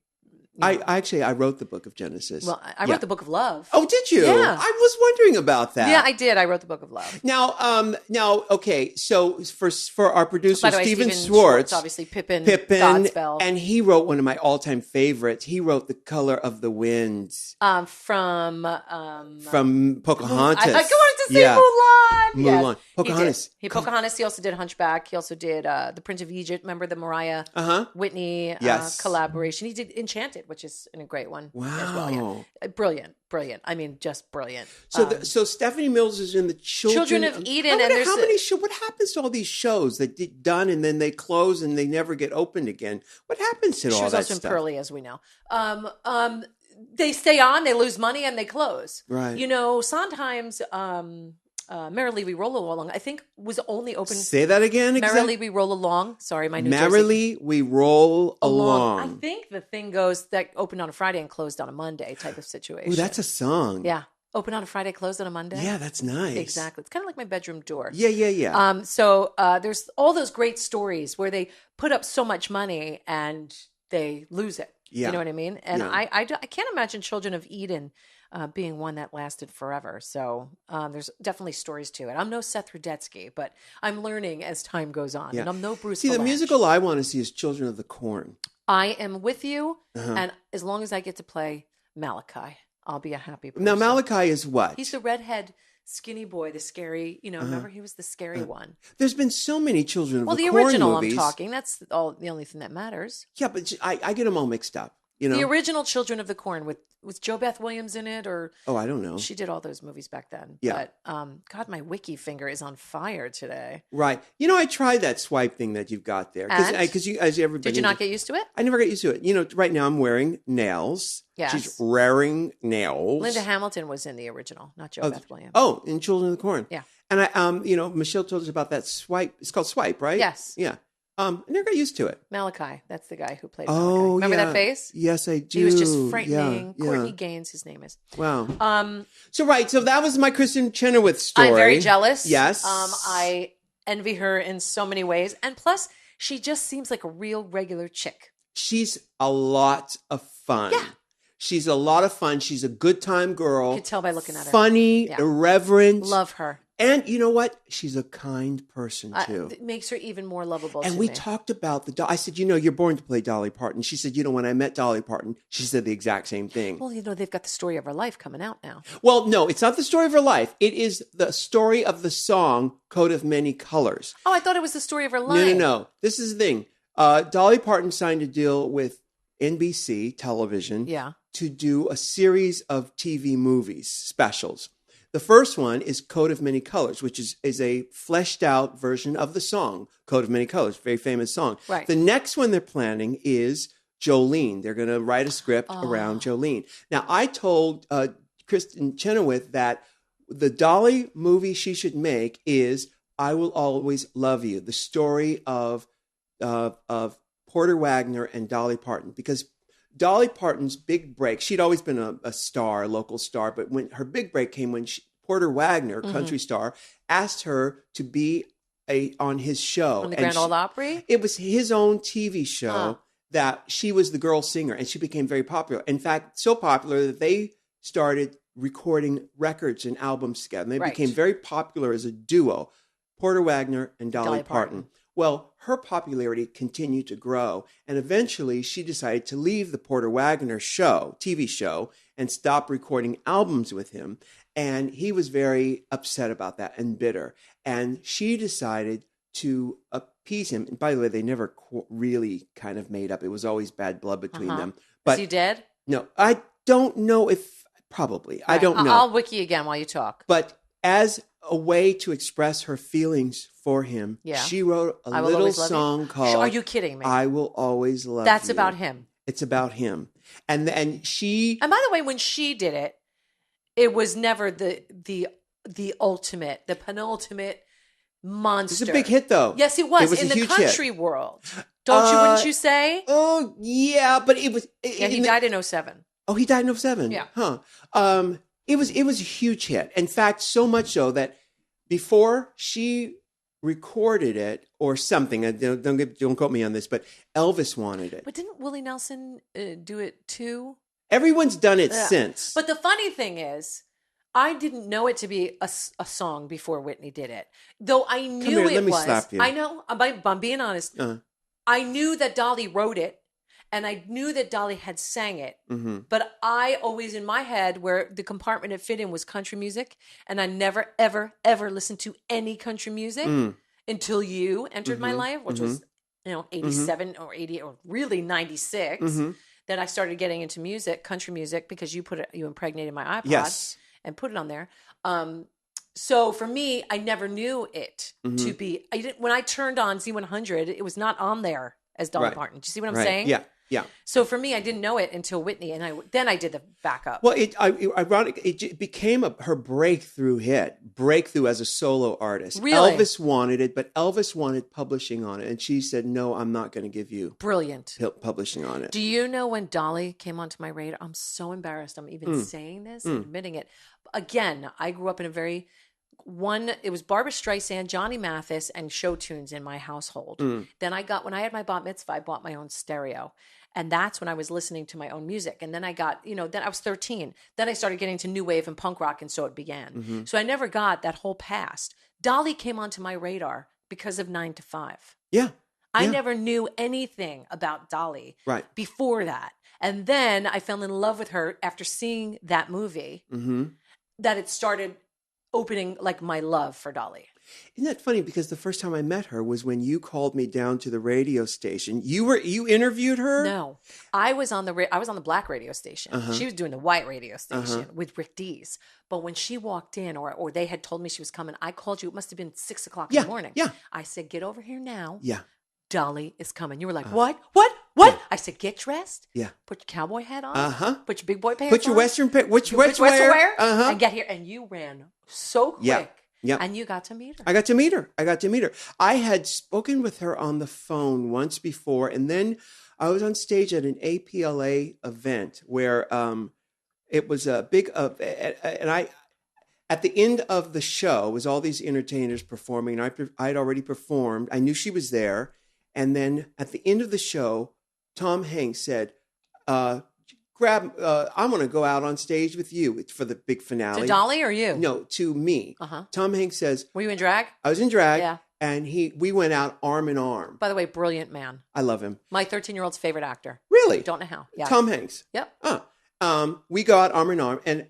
I wrote the Book of Genesis. Well, I wrote the Book of Love. Oh, did you? Yeah. I was wondering about that. Yeah, I did. I wrote the Book of Love. Now, okay. So for our producer, by the way, Stephen Schwartz, obviously Pippin, Godspell. And he wrote one of my all-time favorites. He wrote The Color of the Wind. From Pocahontas. I wanted to say Mulan. Mulan. Yes, Pocahontas. Pocahontas. He also did Hunchback. He also did The Prince of Egypt. Remember the Mariah Whitney collaboration? He did Enchanted which is a great one wow. as well. Yeah. Brilliant. I mean, just brilliant. So Stephanie Mills is in the Children of Eden. What happens to all these shows that get done and then they close and they never get opened again? What happens to all that stuff? She was also in Pearly, as we know. They stay on, they lose money, and they close. Right. Sometimes Merrily We Roll Along, I think, was only open. Say that again. Merrily We Roll Along. Sorry, my New Jersey. Merrily We Roll Along. I think the thing goes that opened on a Friday and closed on a Monday type of situation. Ooh, that's a song. Yeah. Open on a Friday, closed on a Monday. Yeah, that's nice. Exactly. It's kind of like my bedroom door. Yeah. So there's all those great stories where they put up so much money and they lose it. Yeah. You know what I mean? And I can't imagine Children of Eden being one that lasted forever. So there's definitely stories to it. I'm no Seth Rudetsky, but I'm learning as time goes on. Yeah. And I'm no Bruce the musical I want to see is Children of the Corn. I am with you. And as long as I get to play Malachi, I'll be a happy person. Now, Malachi is what? He's the redhead skinny boy, the scary, remember he was the scary one. There's been so many Children of the Corn movies. Well, the original I'm talking, that's the only thing that matters. Yeah, but I get them all mixed up. The original Children of the Corn was Jo Beth Williams in it, or I don't know. She did all those movies back then. Yeah. But God, my wiki finger is on fire today. Right. I tried that swipe thing that you've got there because everybody. Did you not get used to it? I never got used to it. Right now I'm wearing nails. Yes. She's wearing nails. Linda Hamilton was in the original, not Jo Beth Williams. Oh, in Children of the Corn. Yeah. And I, Michelle told us about that swipe. It's called Swipe, right? Yes. Yeah. I never got used to it. Malachi, that's the guy who played Malachi. Remember that face? Yes, I do. He was just frightening. Yeah. Courtney Gaines, his name is. Wow. So that was my Kristin Chenoweth story. I'm very jealous. Yes. I envy her in so many ways. And plus, she just seems like a real regular chick. She's a lot of fun. Yeah. She's a lot of fun. She's a good time girl. You can tell by looking at her. Funny, irreverent. Love her. And you know what? She's a kind person, too. It makes her even more lovable And we talked about I said, you're born to play Dolly Parton. She said, when I met Dolly Parton, she said the exact same thing. Well, they've got the story of her life coming out now. Well, no, it's not the story of her life. It is the story of the song, Coat of Many Colors. Oh, I thought it was the story of her life. No. This is the thing. Dolly Parton signed a deal with NBC television to do a series of TV movies, specials. The first one is Coat of Many Colors, which is a fleshed out version of the song, Coat of Many Colors, very famous song. Right. The next one they're planning is Jolene. They're going to write a script around Jolene. Now, I told Kristin Chenoweth that the Dolly movie she should make is I Will Always Love You, the story of Porter Waggoner and Dolly Parton, because Dolly Parton's big break, she'd always been a star, a local star, but when her big break came when Porter Waggoner, country star, asked her to be on his show. On the Grand Ole Opry? It was his own TV show that she was the girl singer, and she became very popular. In fact, so popular that they started recording records and albums together. And they became very popular as a duo, Porter Waggoner and Dolly Parton. Well, her popularity continued to grow, and eventually she decided to leave the Porter Waggoner TV show, and stop recording albums with him. And he was very upset about that and bitter. And she decided to appease him. And by the way, they never really kind of made up. It was always bad blood between them. But is he dead? No, I don't know if probably. I don't know. I'll wiki again while you talk. But as a way to express her feelings for him, she wrote a little song called Are You Kidding Me? I Will Always Love You. That's about him. It's about him. And she... And by the way, when she did it, it was never the ultimate, the penultimate monster. It was a big hit, though. Yes, it was in the country world. Wouldn't you say? Oh, yeah, but it was... he died in 2007. Oh, he died in 2007? Yeah. Huh. It was a huge hit. In fact, so much so that before she recorded it or something, don't quote me on this, but Elvis wanted it. But didn't Willie Nelson do it too? Everyone's done it since. But the funny thing is, I didn't know it to be a song before Whitney did it. Though I knew let me slap you. I know, I'm being honest. I knew that Dolly wrote it. And I knew that Dolly had sang it, but I always in my head where the compartment it fit in was country music, and I never, ever, ever listened to any country music until you entered my life, which was 87 or 80 or really 96. Then I started getting into music, country music, because you impregnated my iPod Yes. and put it on there. So for me, I never knew it to be. When I turned on Z100, it was not on there as Dolly Parton. Do you see what I'm saying? Yeah. Yeah. So for me, I didn't know it until Whitney, and then I did the backup. Well, it became her breakthrough as a solo artist. Really? Elvis wanted it, but Elvis wanted publishing on it, and she said, "No, I'm not going to give you publishing on it." Do you know when Dolly came onto my radar? I'm so embarrassed. I'm even saying this and admitting it. Again, I grew up in it was Barbra Streisand, Johnny Mathis, and show tunes in my household. Then when I had my bat mitzvah, I bought my own stereo. And that's when I was listening to my own music. And then I got, then I was 13. Then I started getting to new wave and punk rock, and so it began. So I never got that whole past. Dolly came onto my radar because of 9 to 5. Yeah. I never knew anything about Dolly before that. And then I fell in love with her after seeing that movie, that it started opening like my love for Dolly. Isn't that funny? Because the first time I met her was when you called me down to the radio station. You interviewed her? No, I was on the black radio station. She was doing the white radio station with Rick Dees. But when she walked in, or they had told me she was coming, I called you. It must have been 6 o'clock in the morning. Yeah. I said, "Get over here now. Yeah. Dolly is coming." You were like, "What? Yeah. I said, "Get dressed. Yeah. Put your cowboy hat on. Put your big boy pants on. Put your Western wear. And get here." And you ran so quick. Yeah. Yeah. And you got to meet her. I got to meet her. I had spoken with her on the phone once before, and then I was on stage at an APLA event where it was a big and at the end of the show was all these entertainers performing, and I'd already performed. I knew she was there, and then at the end of the show, Tom Hanks said, I'm going to go out on stage with you for the big finale. To Dolly or you? No, to me. Tom Hanks says... Were you in drag? I was in drag. Yeah. And we went out arm in arm. By the way, brilliant man. I love him. My 13-year-old's favorite actor. Really? Don't know how. Yeah. Tom Hanks. Yep. We go out arm in arm, and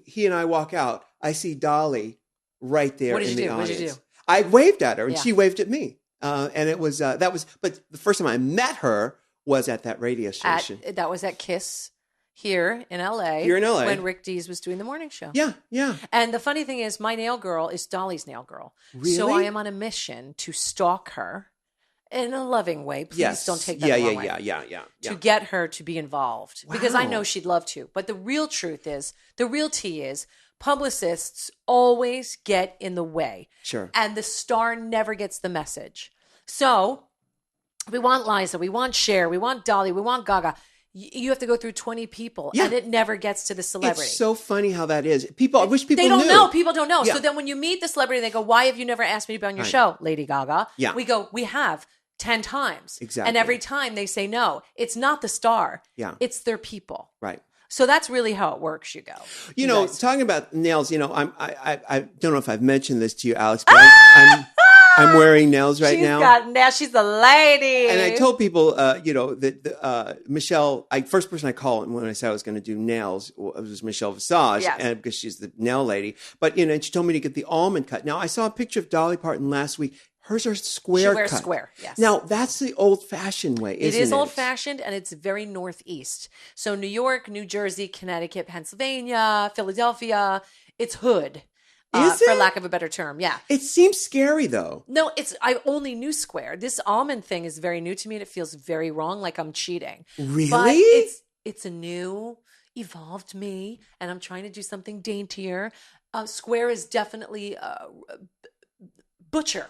he and I walk out, I see Dolly right there in the audience. What did you do? I waved at her, and she waved at me. And it was but the first time I met her was at that radio station. That was at KISS here in LA. When Rick Dees was doing the morning show. Yeah, yeah. And the funny thing is, my nail girl is Dolly's nail girl. Really? So I am on a mission to stalk her in a loving way. Please don't take that the wrong way. Yeah. To get her to be involved. Wow. Because I know she'd love to. But the real tea is, publicists always get in the way. Sure. And the star never gets the message. So we want Liza, we want Cher, we want Dolly, we want Gaga. You have to go through 20 people, and it never gets to the celebrity. It's so funny how that is. I wish people They don't knew. know. People don't know. Yeah. So then when you meet the celebrity, they go, "Why have you never asked me to be on your show, Lady Gaga?" Yeah. We go, "We have 10 times." Exactly. And every time they say no. It's not the star. Yeah. It's their people. Right. So that's really how it works, you go. You know, talking about nails, I don't know if I've mentioned this to you, Alex, but I'm wearing nails right now. She's the lady. And I told people, that Michelle, first person I called when I said I was going to do nails was Michelle Visage, and because she's the nail lady. But, and she told me to get the almond cut. Now, I saw a picture of Dolly Parton last week. Hers are square cut. She wears square, yes. Now, that's the old-fashioned way, isn't it? It is old-fashioned, and it's very northeast. So New York, New Jersey, Connecticut, Pennsylvania, Philadelphia, it's hood. Is it? For lack of a better term, yeah. It seems scary, though. No, I only knew square. This almond thing is very new to me, and it feels very wrong, like I'm cheating. Really? But it's a new, evolved me, and I'm trying to do something daintier. Square is definitely butcher.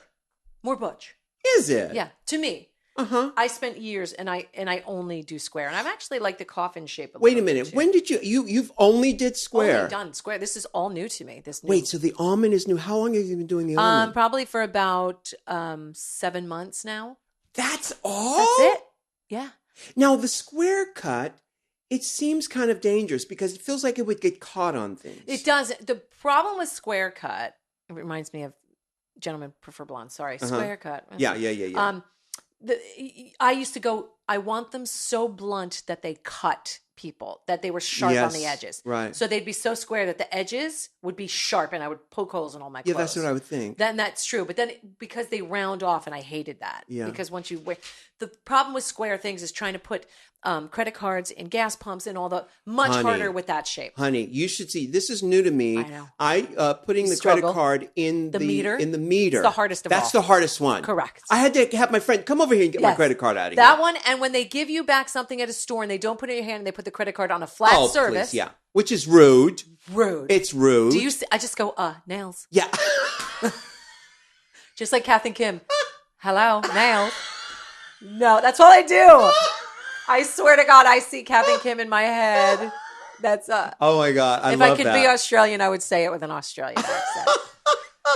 More butch. Is it? Yeah, to me. I spent years and I only do square, and I've actually liked the coffin shape. Wait a minute. When did you've only did square? Only done square. This is all new to me. Wait, so the almond is new. How long have you been doing the almond? Probably for about 7 months now. That's all? That's it. Yeah. Now the square cut, it seems kind of dangerous because it feels like it would get caught on things. It does. The problem with square cut, it reminds me of Gentlemen Prefer Blonde. Sorry, square cut. Yeah. I used to go, I want them so blunt that they cut people, that they were sharp on the edges. Right. So they'd be so square that the edges would be sharp and I would poke holes in all my clothes. Yeah, that's what I would think. Then that's true. But then because they round off and I hated that. Yeah. Because once you wear, the problem with square things is trying to put credit cards in gas pumps and all the much harder with that shape. Honey, you should see. This is new to me. I know. Putting the credit card in the meter. In the meter. It's the hardest of all. That's the hardest one. Correct. I had to have my friend come over here and get my credit card out of here. That one, and when they give you back something at a store and they don't put it in your hand and they put the credit card on a flat service. Please, yeah. Which is rude. Rude. It's rude. Do you? I just go, nails. Yeah. Just like Kath and Kim. Hello, nails. No, that's all I do. I swear to God, I see Kath and Kim in my head. That's oh my God, I love that. If I could be Australian, I would say it with an Australian accent.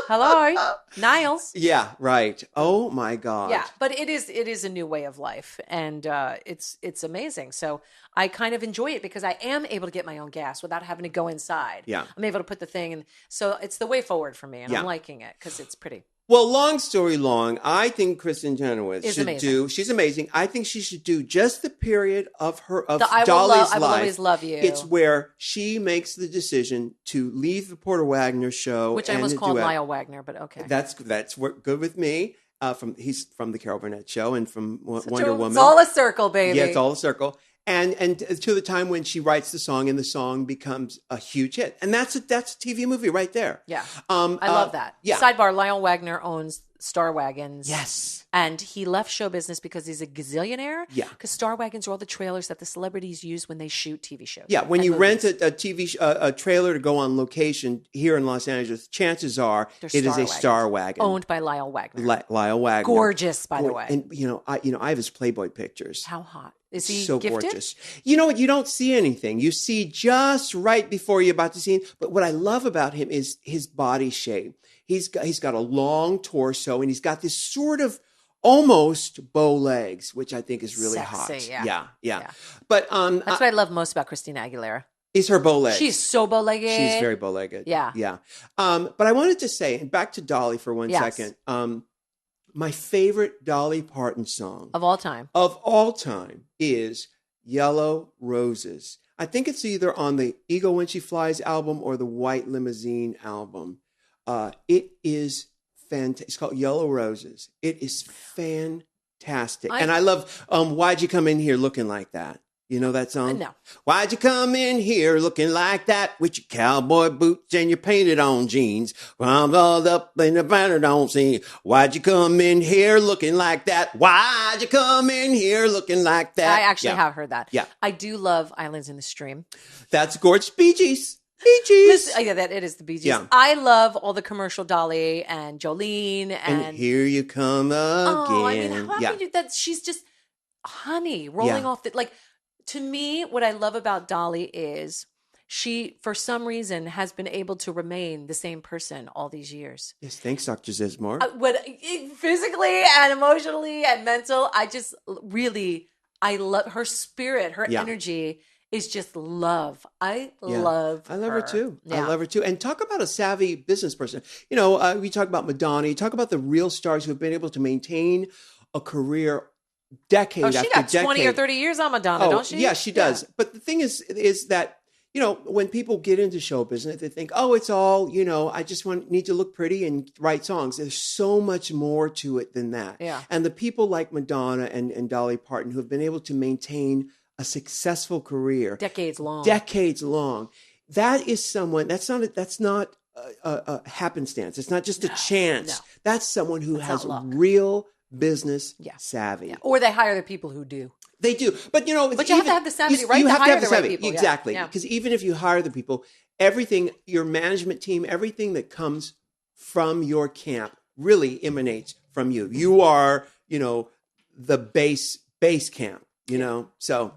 Hello, Niles. Yeah, right. Oh my God. Yeah, but it is a new way of life, and it's amazing. So I kind of enjoy it because I am able to get my own gas without having to go inside. Yeah, I'm able to put the thing in. So it's the way forward for me, and I'm liking it because it's pretty. Well, long story long, I think Kristin Chenoweth should do. She's amazing. I think she should do just the period of Dolly's life. I Will Always Love You. It's where she makes the decision to leave the Porter Waggoner show, which I almost called Lyle Waggoner, but okay. That's good with me. He's from the Carol Burnett show and from Wonder Woman. It's all a circle, baby. Yeah, it's all a circle. And to the time when she writes the song and the song becomes a huge hit. And that's a TV movie right there. Yeah. I love that. Yeah. Sidebar, Lyle Waggoner owns Star Wagons. Yes. And he left show business because he's a gazillionaire. Yeah. Because Star Wagons are all the trailers that the celebrities use when they shoot TV shows. Yeah. When you rent a trailer to go on location here in Los Angeles, chances are it is a Star Wagon. Owned by Lyle Waggoner. Lyle Waggoner. Gorgeous, by the way. And I have his Playboy pictures. How hot. Is he so gifted? Gorgeous? You know what? You don't see anything. You see just right before you're about to see him. But what I love about him is his body shape. He's got a long torso and he's got this sort of almost bow legs, which I think is really sexy, hot. Yeah. But that's what I love most about Christina Aguilera. Is her bow legs. She's so bow-legged. She's very bow-legged. Yeah. But I wanted to say, and back to Dolly for one second. My favorite Dolly Parton song of all time is Yellow Roses. I think it's either on the Eagle When She Flies album or the White Limousine album. It is fantastic. It's called Yellow Roses. It is fantastic. And I love Why'd You Come In Here Looking Like That? You know that song? No. Why'd you come in here looking like that with your cowboy boots and your painted on jeans? I'm all up in the banner on scene. Why'd you come in here looking like that? Why'd you come in here looking like that? I actually have heard that. Yeah. I do love Islands in the Stream. That's gorgeous. Bee Gees. Bee Gees. It is the Bee Gees. Yeah. I love all the commercial Dolly and Jolene and here you come again. Oh, I mean, how can you do that? She's just honey rolling off the to me, what I love about Dolly is she, for some reason, has been able to remain the same person all these years. Yes, thanks, Dr. Zismore. Physically and emotionally and mental, I love her spirit, her energy is just love. I love her too. Yeah. I love her too. And talk about a savvy business person. You know, we talk about Madonna. You talk about the real stars who have been able to maintain a career decade after decade. She got 20 or 30 years on Madonna, don't she? Yeah, she does. Yeah. But the thing is that, you know, when people get into show business, they think, oh, it's all, you know, I just need to look pretty and write songs. There's so much more to it than that. Yeah. And the people like Madonna and Dolly Parton who have been able to maintain a successful career. Decades long. That is someone, that's not a happenstance. It's not just a chance. No. That's someone who has real business savvy. Yeah. Or they hire the people who do. They do. But, you know, you have to have the savvy, right? You have to have the right savvy. People. Exactly. Because even if you hire the people, everything, your management team, everything that comes from your camp really emanates from you. You are, you know, the base camp, you know, so.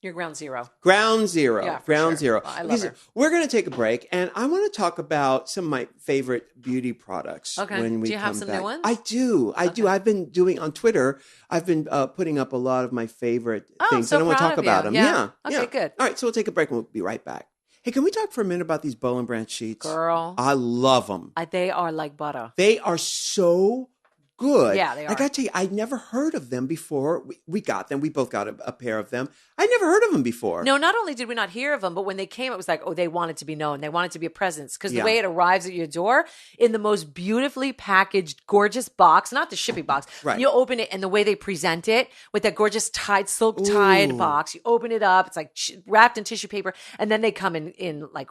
You're ground zero. Ground zero. Yeah, ground zero. Well, I love her. We're going to take a break, and I want to talk about some of my favorite beauty products. Okay. When we do you have some new ones? I do. I've been doing on Twitter. I've been putting up a lot of my favorite things, so and I want to talk about them. Yeah. Okay, good. All right, so we'll take a break, and we'll be right back. Hey, can we talk for a minute about these Bolin Branch sheets? Girl. I love them. They are like butter. They are so good. Yeah, they are. I got to tell you, I'd never heard of them before. We got them. We both got a pair of them. I'd never heard of them before. No, not only did we not hear of them, but when they came, it was like, oh, they wanted to be known. They wanted to be a presence because the way it arrives at your door in the most beautifully packaged, gorgeous box, not the shipping box. Right. You open it and the way they present it with that gorgeous silk tied box. You open it up. It's like wrapped in tissue paper, and then they come in like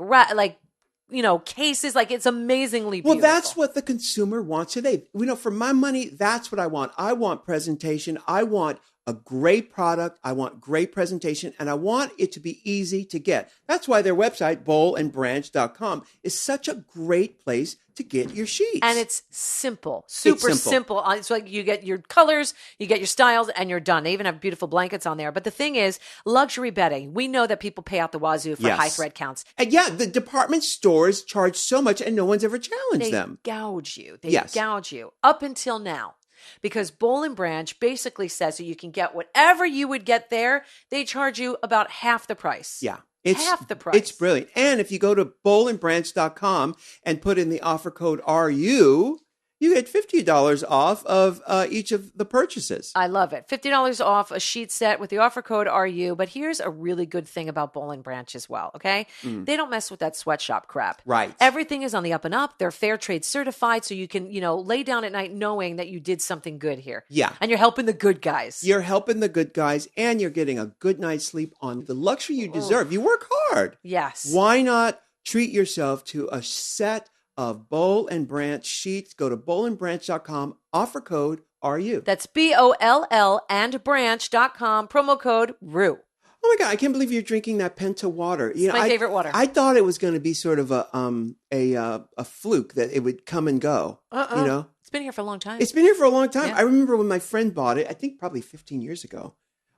cases. Like, it's amazingly beautiful. Well, that's what the consumer wants today. For my money, that's what I want. I want presentation. I want a great product. I want great presentation, and I want it to be easy to get. That's why their website, bolinbranch.com, is such a great place to get your sheets. And it's simple, super simple. It's like you get your colors, you get your styles, and you're done. They even have beautiful blankets on there. But the thing is, luxury bedding. We know that people pay out the wazoo for high thread counts. And the department stores charge so much, and no one's ever challenged them. They gouge you. They gouge you up until now. Because Bolin Branch basically says that you can get whatever you would get there. They charge you about half the price. Yeah. It's half the price. It's brilliant. And if you go to bolinbranch.com and put in the offer code RU, you get $50 off of each of the purchases. I love it. $50 off a sheet set with the offer code RU. But here's a really good thing about Bolin Branch as well, okay? They don't mess with that sweatshop crap. Right. Everything is on the up and up. They're fair trade certified, so you can, lay down at night knowing that you did something good here. Yeah. And you're helping the good guys. You're helping the good guys, and you're getting a good night's sleep on the luxury you deserve. You work hard. Yes. Why not treat yourself to a set of Boll and Branch sheets? Go to bolinbranch.com, offer code RU. That's BOLL and branch.com, promo code RU. Oh my God, I can't believe you're drinking that Penta water. It's my favorite water. I thought it was going to be sort of a fluke that it would come and go. It's been here for a long time. It's been here for a long time. Yeah. I remember when my friend bought it, I think probably 15 years ago.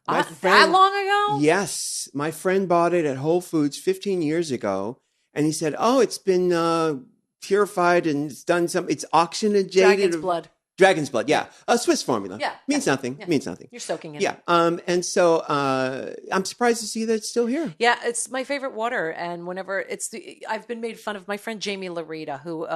That long ago? Yes. My friend bought it at Whole Foods 15 years ago. And he said, it's been purified and it's oxygenated. Dragon's blood, yeah. A Swiss formula. Yeah. Means nothing. Yeah. Means nothing. You're soaking in it. Yeah. And so I'm surprised to see that it's still here. Yeah, it's my favorite water. And whenever I've been made fun of my friend Jamie Larita, who...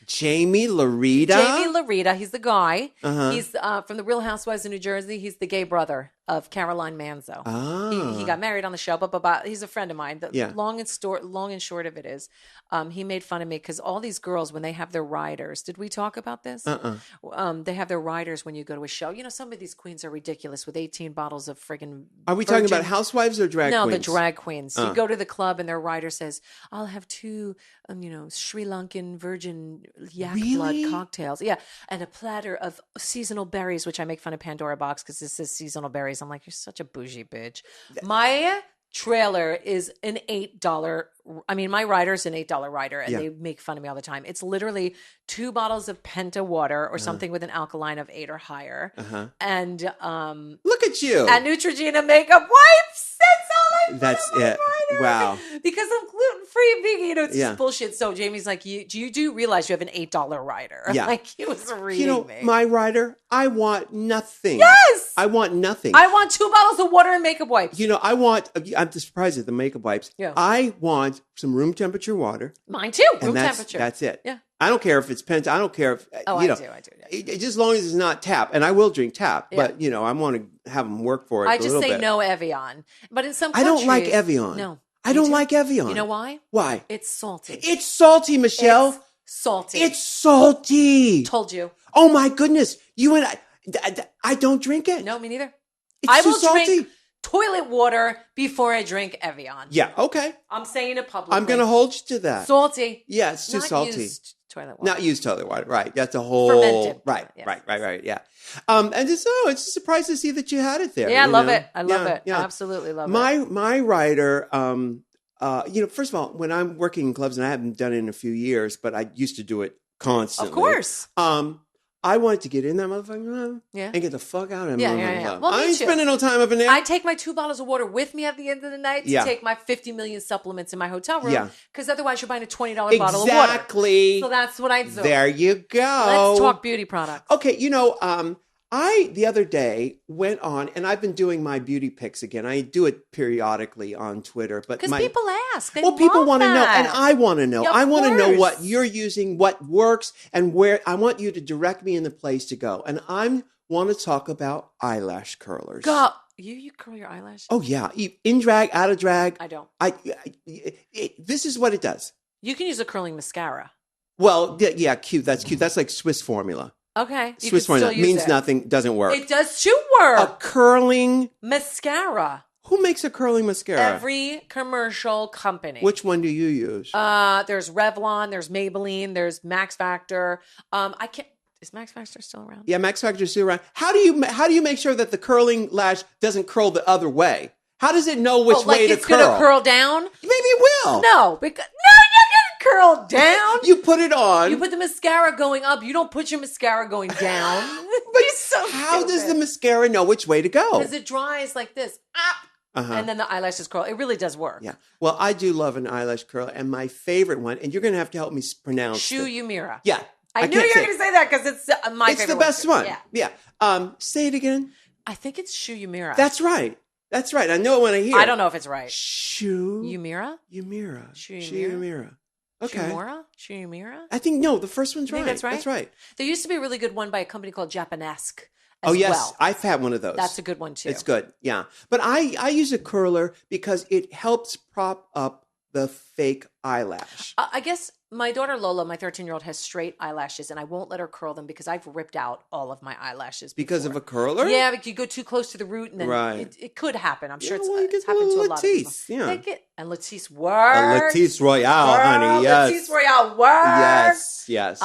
Jamie Larita? Jamie Larita, he's the guy. Uh-huh. He's from the Real Housewives of New Jersey. He's the gay brother of Caroline Manzo. Oh. He got married on the show, but he's a friend of mine. Long and short of it is, he made fun of me because all these girls, when they have their riders, did we talk about this? They have their riders when you go to a show. Some of these queens are ridiculous with 18 bottles of friggin' Are we talking about housewives or drag queens? No, the drag queens. You go to the club and their rider says, I'll have 2, Sri Lankan virgin yak blood cocktails. Yeah. And a platter of seasonal berries, which I make fun of Pandora Box because this is seasonal berries. I'm like, you're such a bougie bitch. My trailer is an $8. My rider's an $8 rider, and they make fun of me all the time. It's literally 2 bottles of Penta Water or something with an alkaline of 8 or higher. And look at you. And Neutrogena makeup wipes. That's all I That's it. Wow. Because I'm gluten-free vegan. It's just bullshit. So Jamie's like, you do realize you have an $8 rider. Yeah. Like, he was reading me. My rider, I want nothing. Yes. I want nothing. I want 2 bottles of water and makeup wipes. I'm surprised at the makeup wipes. Yeah. I want some room temperature water. Mine too. Room temperature. That's it. Yeah. I don't care if it's Penta. I don't care if, I do. Just as long as it's not tap. And I will drink tap, but, I want to have them work for it I just say no Evian. But in some countries. I don't like Evian. No. I don't like Evian. You know why? Why? It's salty. It's salty, Michelle. It's salty. It's salty. Told you. Oh, my goodness. You and I don't drink it. No, me neither. It's too salty. Drink toilet water before I drink Evian. Yeah, okay. I'm saying it publicly. I'm going to hold you to that. Salty. Yeah, it's too salty. Used toilet water. Not used toilet water, right. That's a whole... Fermented. Right, yeah. And it's a surprise to see that you had it there. Yeah, I love it. I love it. Yeah. I absolutely love it. My rider, first of all, when I'm working in clubs, and I haven't done it in a few years, but I used to do it constantly. Of course. I wanted to get in that motherfucker and get the fuck out of that motherfucker. Well, I ain't spending no time up in there. I take my 2 bottles of water with me at the end of the night to take my 50 million supplements in my hotel room. Because otherwise you're buying a $20 bottle of water. Exactly. So that's what I do. There you go. Let's talk beauty products. Okay, I, the other day, went on, and I've been doing my beauty pics again. I do it periodically on Twitter. Because people ask. People want to know, and I want to know. Yeah, I want to know what you're using, what works, and where. I want you to direct me in the place to go. And I want to talk about eyelash curlers. Go. You curl your eyelash? Oh, yeah. In drag, out of drag. I don't. This is what it does. You can use a curling mascara. Well, yeah, cute. That's cute. That's like Swiss formula. Okay. Swiss formula means nothing, doesn't work. It does too work. A curling mascara. Who makes a curling mascara? Every commercial company. Which one do you use? There's Revlon, there's Maybelline, there's Max Factor. Is Max Factor still around? Yeah, Max Factor is still around. How do you make sure that the curling lash doesn't curl the other way? How does it know which way to curl? It's gonna curl down? Maybe it will. No, because you're gonna curl down. You put it on. You put the mascara going up. You don't put your mascara going down. But how does the mascara know which way to go? Because it dries like this. And then the eyelashes curl. It really does work. Yeah. Well, I do love an eyelash curl, and my favorite one, and you're going to have to help me pronounce Shu Yumira. Yeah. I knew you were going to say that because it's my favorite. It's the best one. Yeah. Say it again. I think it's Shu Yumira. That's right. That's right. I know it when I hear it. I don't know if it's right. Shu Yumira? Yumira. Shu Yumira. Okay. Shu Yumira? I think, no, the first one's right. That's right? That's right. There used to be a really good one by a company called Japanesque. Yes. Well. I've had one of those. That's a good one, too. It's good. Yeah. But I use a curler because it helps prop up the fake eyelash. I guess my daughter Lola, my 13-year-old, has straight eyelashes, and I won't let her curl them because I've ripped out all of my eyelashes before. Because of a curler? Yeah, because you go too close to the root, and then it could happen. I'm sure it's happened to a lot of people. Yeah. And Latisse works. Latisse Royale, honey. Yes. Latisse Royale works. Yes.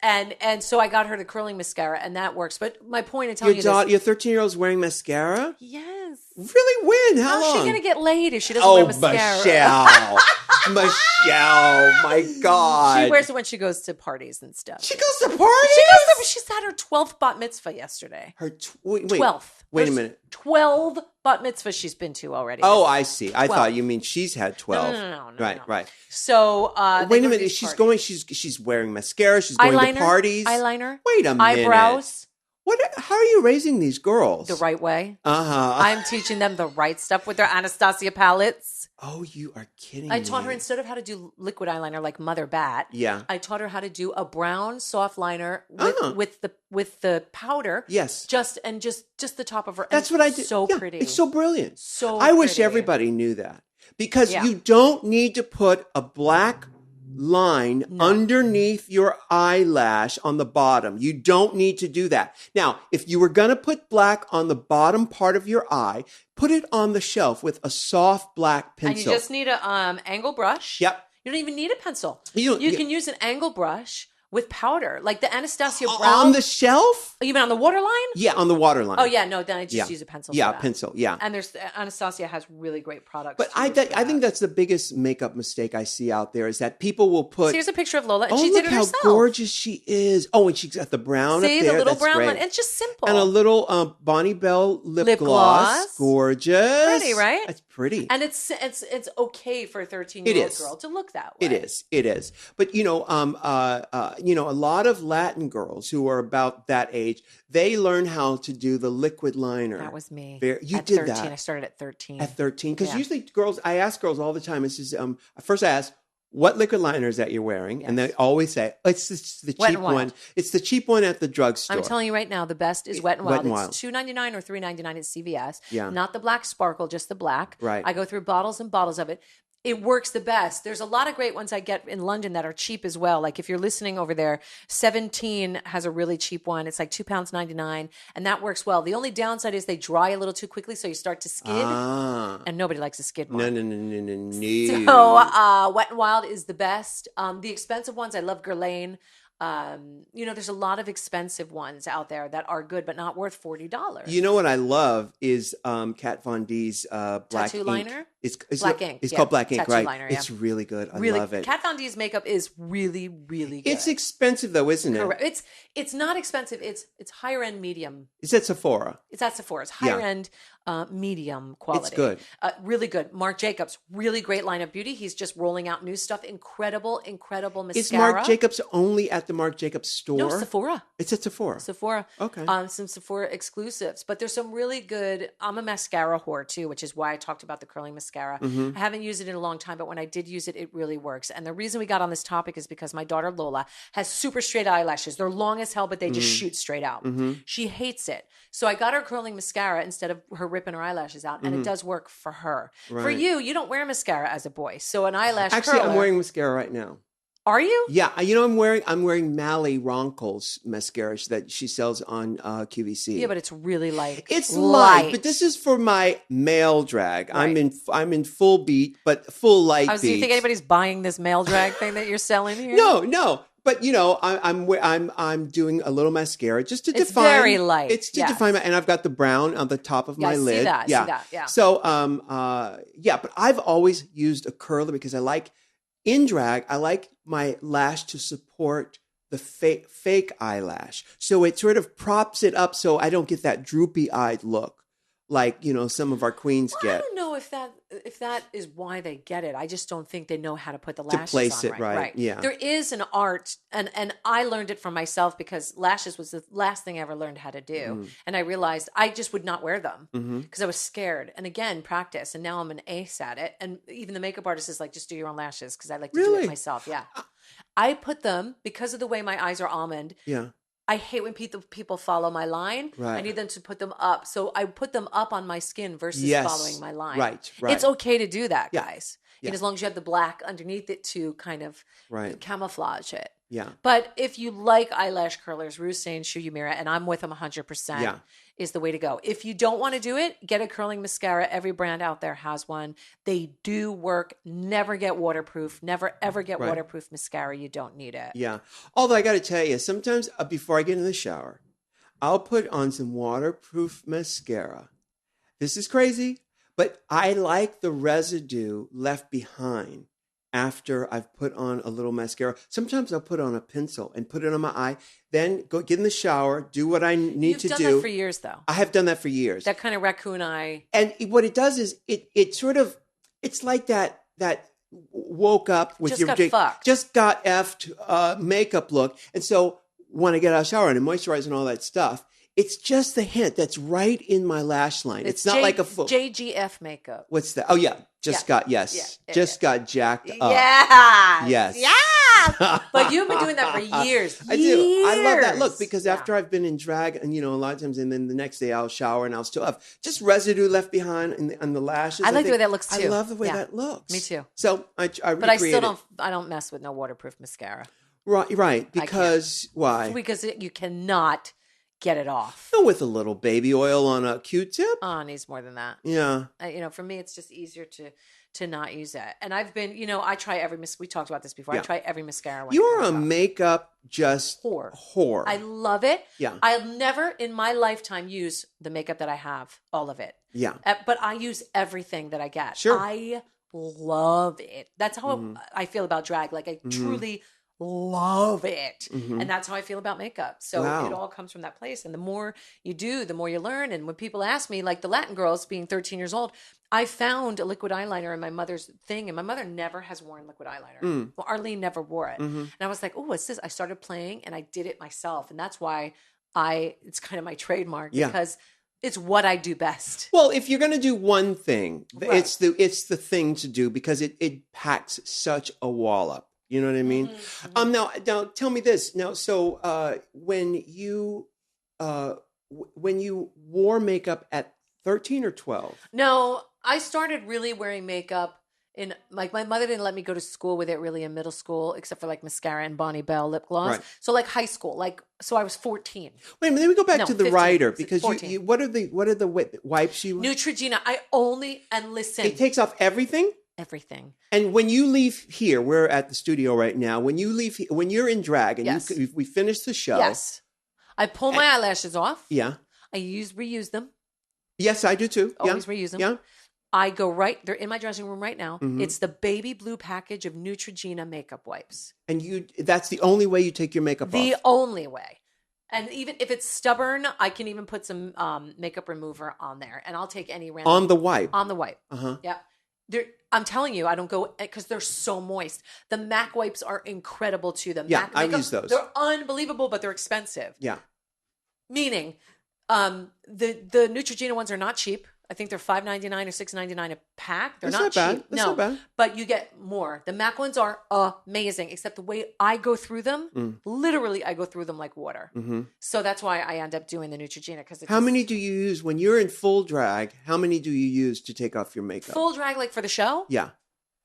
And so I got her the curling mascara, and that works. But my point in telling you this, your 13-year-old's wearing mascara? Yes. Really? When? How long? How's she going to get laid if she doesn't wear mascara? Michelle. Michelle, my God. She wears it when she goes to parties and stuff. She goes to parties? She's had her 12th bat mitzvah yesterday. Her 12th. Wait a minute. 12 bat mitzvahs she's been to already. Oh, I see. I thought you mean she's had 12. No. Right. So wait a minute. She's wearing mascara. She's going to parties. Eyeliner. Wait a minute. Eyebrows. How are you raising these girls? The right way. Uh-huh. I'm teaching them the right stuff with their Anastasia palettes. Oh, you are kidding I taught her, instead of how to do liquid eyeliner like Mother Bat, I taught her how to do a brown soft liner with the powder. Yes. Just the top of her. That's what I did. So pretty. It's so brilliant. I wish everybody knew that. Because you don't need to put a black line underneath your eyelash on the bottom. You don't need to do that. Now, if you were going to put black on the bottom part of your eye, put it on the shelf with a soft black pencil. And you just need an angle brush. Yep. You don't even need a pencil. You can use an angle brush with powder, like the Anastasia brown. On the shelf? Oh, you mean on the waterline? Yeah, on the waterline. Oh, yeah, no, then I just use a pencil. Yeah, pencil, yeah. And Anastasia has really great products. But I think that's the biggest makeup mistake I see out there is that people will put. So here's a picture of Lola, and she did it herself. How gorgeous she is. Oh, and she's got the brown up there. See, the little that's brown great. one. It's just simple. And a little Bonnie Bell lip gloss. Gorgeous. Pretty, right? It's pretty. And it's okay for a 13-year-old girl to look that way. It is. But a lot of Latin girls who are about that age, they learn how to do the liquid liner. That was me. You did 13. that. I started at 13. At 13, because usually I ask girls all the time. This is first I ask, what liquid liner is that you're wearing? Yes. And they always say, it's the cheap one. It's the cheap one at the drugstore. I'm telling you right now, the best is Wet n Wild. It's $2.99 or $3.99 at CVS. Yeah. Not the black sparkle, just the black. Right. I go through bottles and bottles of it. It works the best. There's a lot of great ones I get in London that are cheap as well. Like if you're listening over there, 17 has a really cheap one. It's like £2.99, and that works well. The only downside is they dry a little too quickly, so you start to skid, and nobody likes a skid one. No. So Wet n Wild is the best. The expensive ones, I love Guerlain. There's a lot of expensive ones out there that are good, but not worth $40. You know what I love is Kat Von D's black tattoo ink. liner. It's Black ink. It's called Black Ink, Tattoo right? liner, It's really good. I love it. Kat Von D's makeup is really, really good. It's expensive though, isn't it? Correct. It's not expensive. It's higher end medium. It's at Sephora. It's at Sephora. It's higher end medium quality. It's good. Really good. Marc Jacobs, really great line of beauty. He's just rolling out new stuff. Incredible mascara. Is Marc Jacobs only at the Marc Jacobs store? No, Sephora. It's at Sephora. Sephora. Okay. Some Sephora exclusives. But there's some really good, I'm a mascara whore too, which is why I talked about the curling mascara. Mm-hmm. I haven't used it in a long time, but when I did use it, it really works. And the reason we got on this topic is because my daughter Lola has super straight eyelashes. They're long as hell, but they just shoot straight out. Mm-hmm. She hates it. So I got her curling mascara instead of her ripping her eyelashes out. And it does work for her. Right. For you don't wear mascara as a boy. So an eyelash Actually, curler. I'm wearing mascara right now. Are you? Yeah, I'm wearing Mally Ronco's mascara that she sells on QVC. Yeah, but it's really light. It's light, but this is for my male drag. Right. I'm in full beat, but full light beat. Do you think anybody's buying this male drag thing that you're selling here? No. But I'm doing a little mascara just to define. It's very light. It's to define and I've got the brown on the top of my lid. See that. Yeah. So but I've always used a curler because in drag, I like my lash to support the fake eyelash. So it sort of props it up so I don't get that droopy eyed look like, some of our queens get. I don't know if that is why they get it. I just don't think they know how to put the lashes to place on it right. Yeah. There is an art, and I learned it from myself because lashes was the last thing I ever learned how to do. And I realized I just would not wear them because I was scared. And again, practice. And now I'm an ace at it. And even the makeup artist is like, just do your own lashes because I like to do it myself. Yeah. I put them, because of the way my eyes are almond. Yeah. I hate when people follow my line. Right. I need them to put them up. So I put them up on my skin versus following my line. Right. It's okay to do that, guys. Yeah. And as long as you have the black underneath it to kind of camouflage it. Yeah. But if you like eyelash curlers, Ruth's saying Shu Yumira, and I'm with them 100%, is the way to go. If you don't want to do it, get a curling mascara. Every brand out there has one. They do work. Never get waterproof. Never, ever get waterproof mascara. You don't need it. Yeah. Although I got to tell you, sometimes before I get in the shower, I'll put on some waterproof mascara. This is crazy, but I like the residue left behind after I've put on a little mascara. Sometimes I'll put on a pencil and put it on my eye, then go get in the shower, do what I need to do. You've done that for years, though. I have done that for years. That kind of raccoon eye. And what it does is it sort of, it's like that woke up with just got effed makeup look. And so when I get out of the shower and I moisturize and all that stuff, it's just the hint that's right in my lash line. It's not like a full JGF makeup. What's that? Oh yeah, got jacked up. Yeah. Yes. Yeah. But you've been doing that for years. I do. I love that look because after I've been in drag, and a lot of times, and then the next day I'll shower and I'll still have just residue left behind on the lashes. I like the way that looks too. I love the way that looks. Me too. So I but I still don't. I don't mess with no waterproof mascara. Right. Because why? Because you cannot get it off. No, with a little baby oil on a Q-tip. Oh, it needs more than that. Yeah. For me, it's just easier to not use that. And I've been, I try every we talked about this before. I try every mascara. You're a makeup just whore. I love it. Yeah. I'll never in my lifetime use the makeup that I have, all of it. Yeah. But I use everything that I get. Sure. I love it. That's how I feel about drag. Like I truly love it. And that's how I feel about makeup. So it all comes from that place. And the more you do, the more you learn. And when people ask me, like the Latin girls being 13 years old, I found a liquid eyeliner in my mother's thing. And my mother never has worn liquid eyeliner. Well, Arlene never wore it. And I was like, oh, what's this? I started playing and I did it myself. And that's why it's kind of my trademark because it's what I do best. Well, if you're going to do one thing, it's the thing to do because it packs such a wallop. You know what I mean? Now tell me this. Now, so when you wore makeup at 13 or 12? No, I started really wearing makeup in my mother didn't let me go to school with it really in middle school, except for like mascara and Bonnie Bell lip gloss. Right. So like high school, so I was 14. Wait a minute, let me go back to the 15, writer because 14. you what are the wipes you Neutrogena. And listen. It takes off everything? Everything. And when you leave here, we're at the studio right now. When you're in drag and we finish the show. Yes. I pull my eyelashes off. Yeah. I reuse them. Yes, I do too. Always reuse them. Yeah. I go they're in my dressing room right now. Mm-hmm. It's the baby blue package of Neutrogena makeup wipes. And that's the only way you take your makeup off? The only way. And even if it's stubborn, I can even put some makeup remover on there. And I'll take any random. On the wipe? On the wipe. Uh-huh. Yeah. I'm telling you, I don't go, because they're so moist. The MAC wipes are incredible too. The MAC I use those. They're unbelievable, but they're expensive. Yeah. Meaning, the Neutrogena ones are not cheap. I think they're $5.99 or $6.99 a pack. They're not cheap. That's not bad. But you get more. The MAC ones are amazing, except the way I go through them, literally I go through them like water. Mm-hmm. So that's why I end up doing the Neutrogena. How many do you use when you're in full drag? How many do you use to take off your makeup? Full drag, like for the show? Yeah.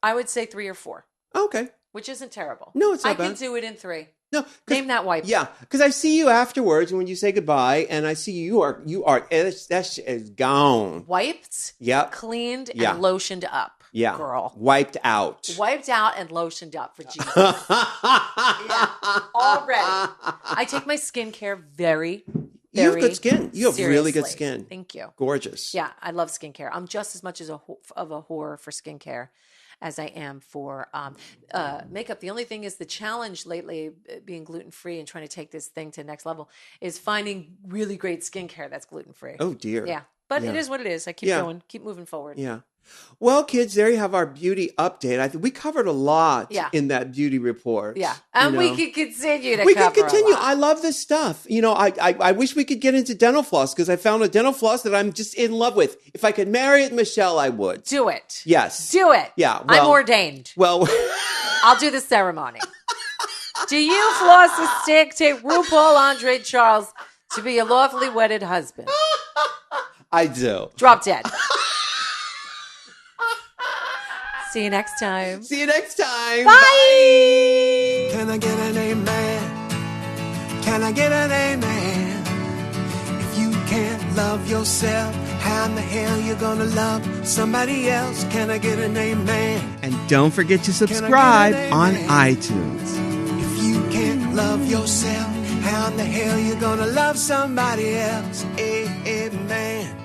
I would say 3 or 4. Okay. Which isn't terrible. No, it's not bad. I can do it in 3. No, name that wipe. Yeah, because I see you afterwards when you say goodbye, and I see you are that shit is gone, wiped, cleaned, and lotioned up. Yeah, girl, wiped out and lotioned up for Jesus. Already. I take my skincare very. You have good skin. You have seriously. Really good skin. Thank you. Gorgeous. Yeah, I love skincare. I'm just as much of a whore for skincare as I am for makeup. The only thing is the challenge lately, being gluten-free and trying to take this thing to the next level, is finding really great skincare that's gluten-free. Oh, dear. Yeah. But it is what it is. I keep going, keep moving forward. Yeah. Well, kids, there you have our beauty update. I think we covered a lot in that beauty report. Yeah. And we can continue to We can continue. I love this stuff. I wish we could get into dental floss because I found a dental floss that I'm just in love with. If I could marry Michelle, I would. Do it. Yes. Do it. Yeah. Well, I'm ordained. Well, I'll do the ceremony. Do you floss a stick? Take RuPaul Andre Charles to be your lawfully wedded husband. I do. Drop dead. See you next time. See you next time. Bye. Can I get an amen? Can I get an amen? If you can't love yourself, how in the hell you gonna love somebody else? Can I get an amen? And don't forget to subscribe on iTunes. If you can't love yourself, how in the hell you gonna love somebody else? Amen.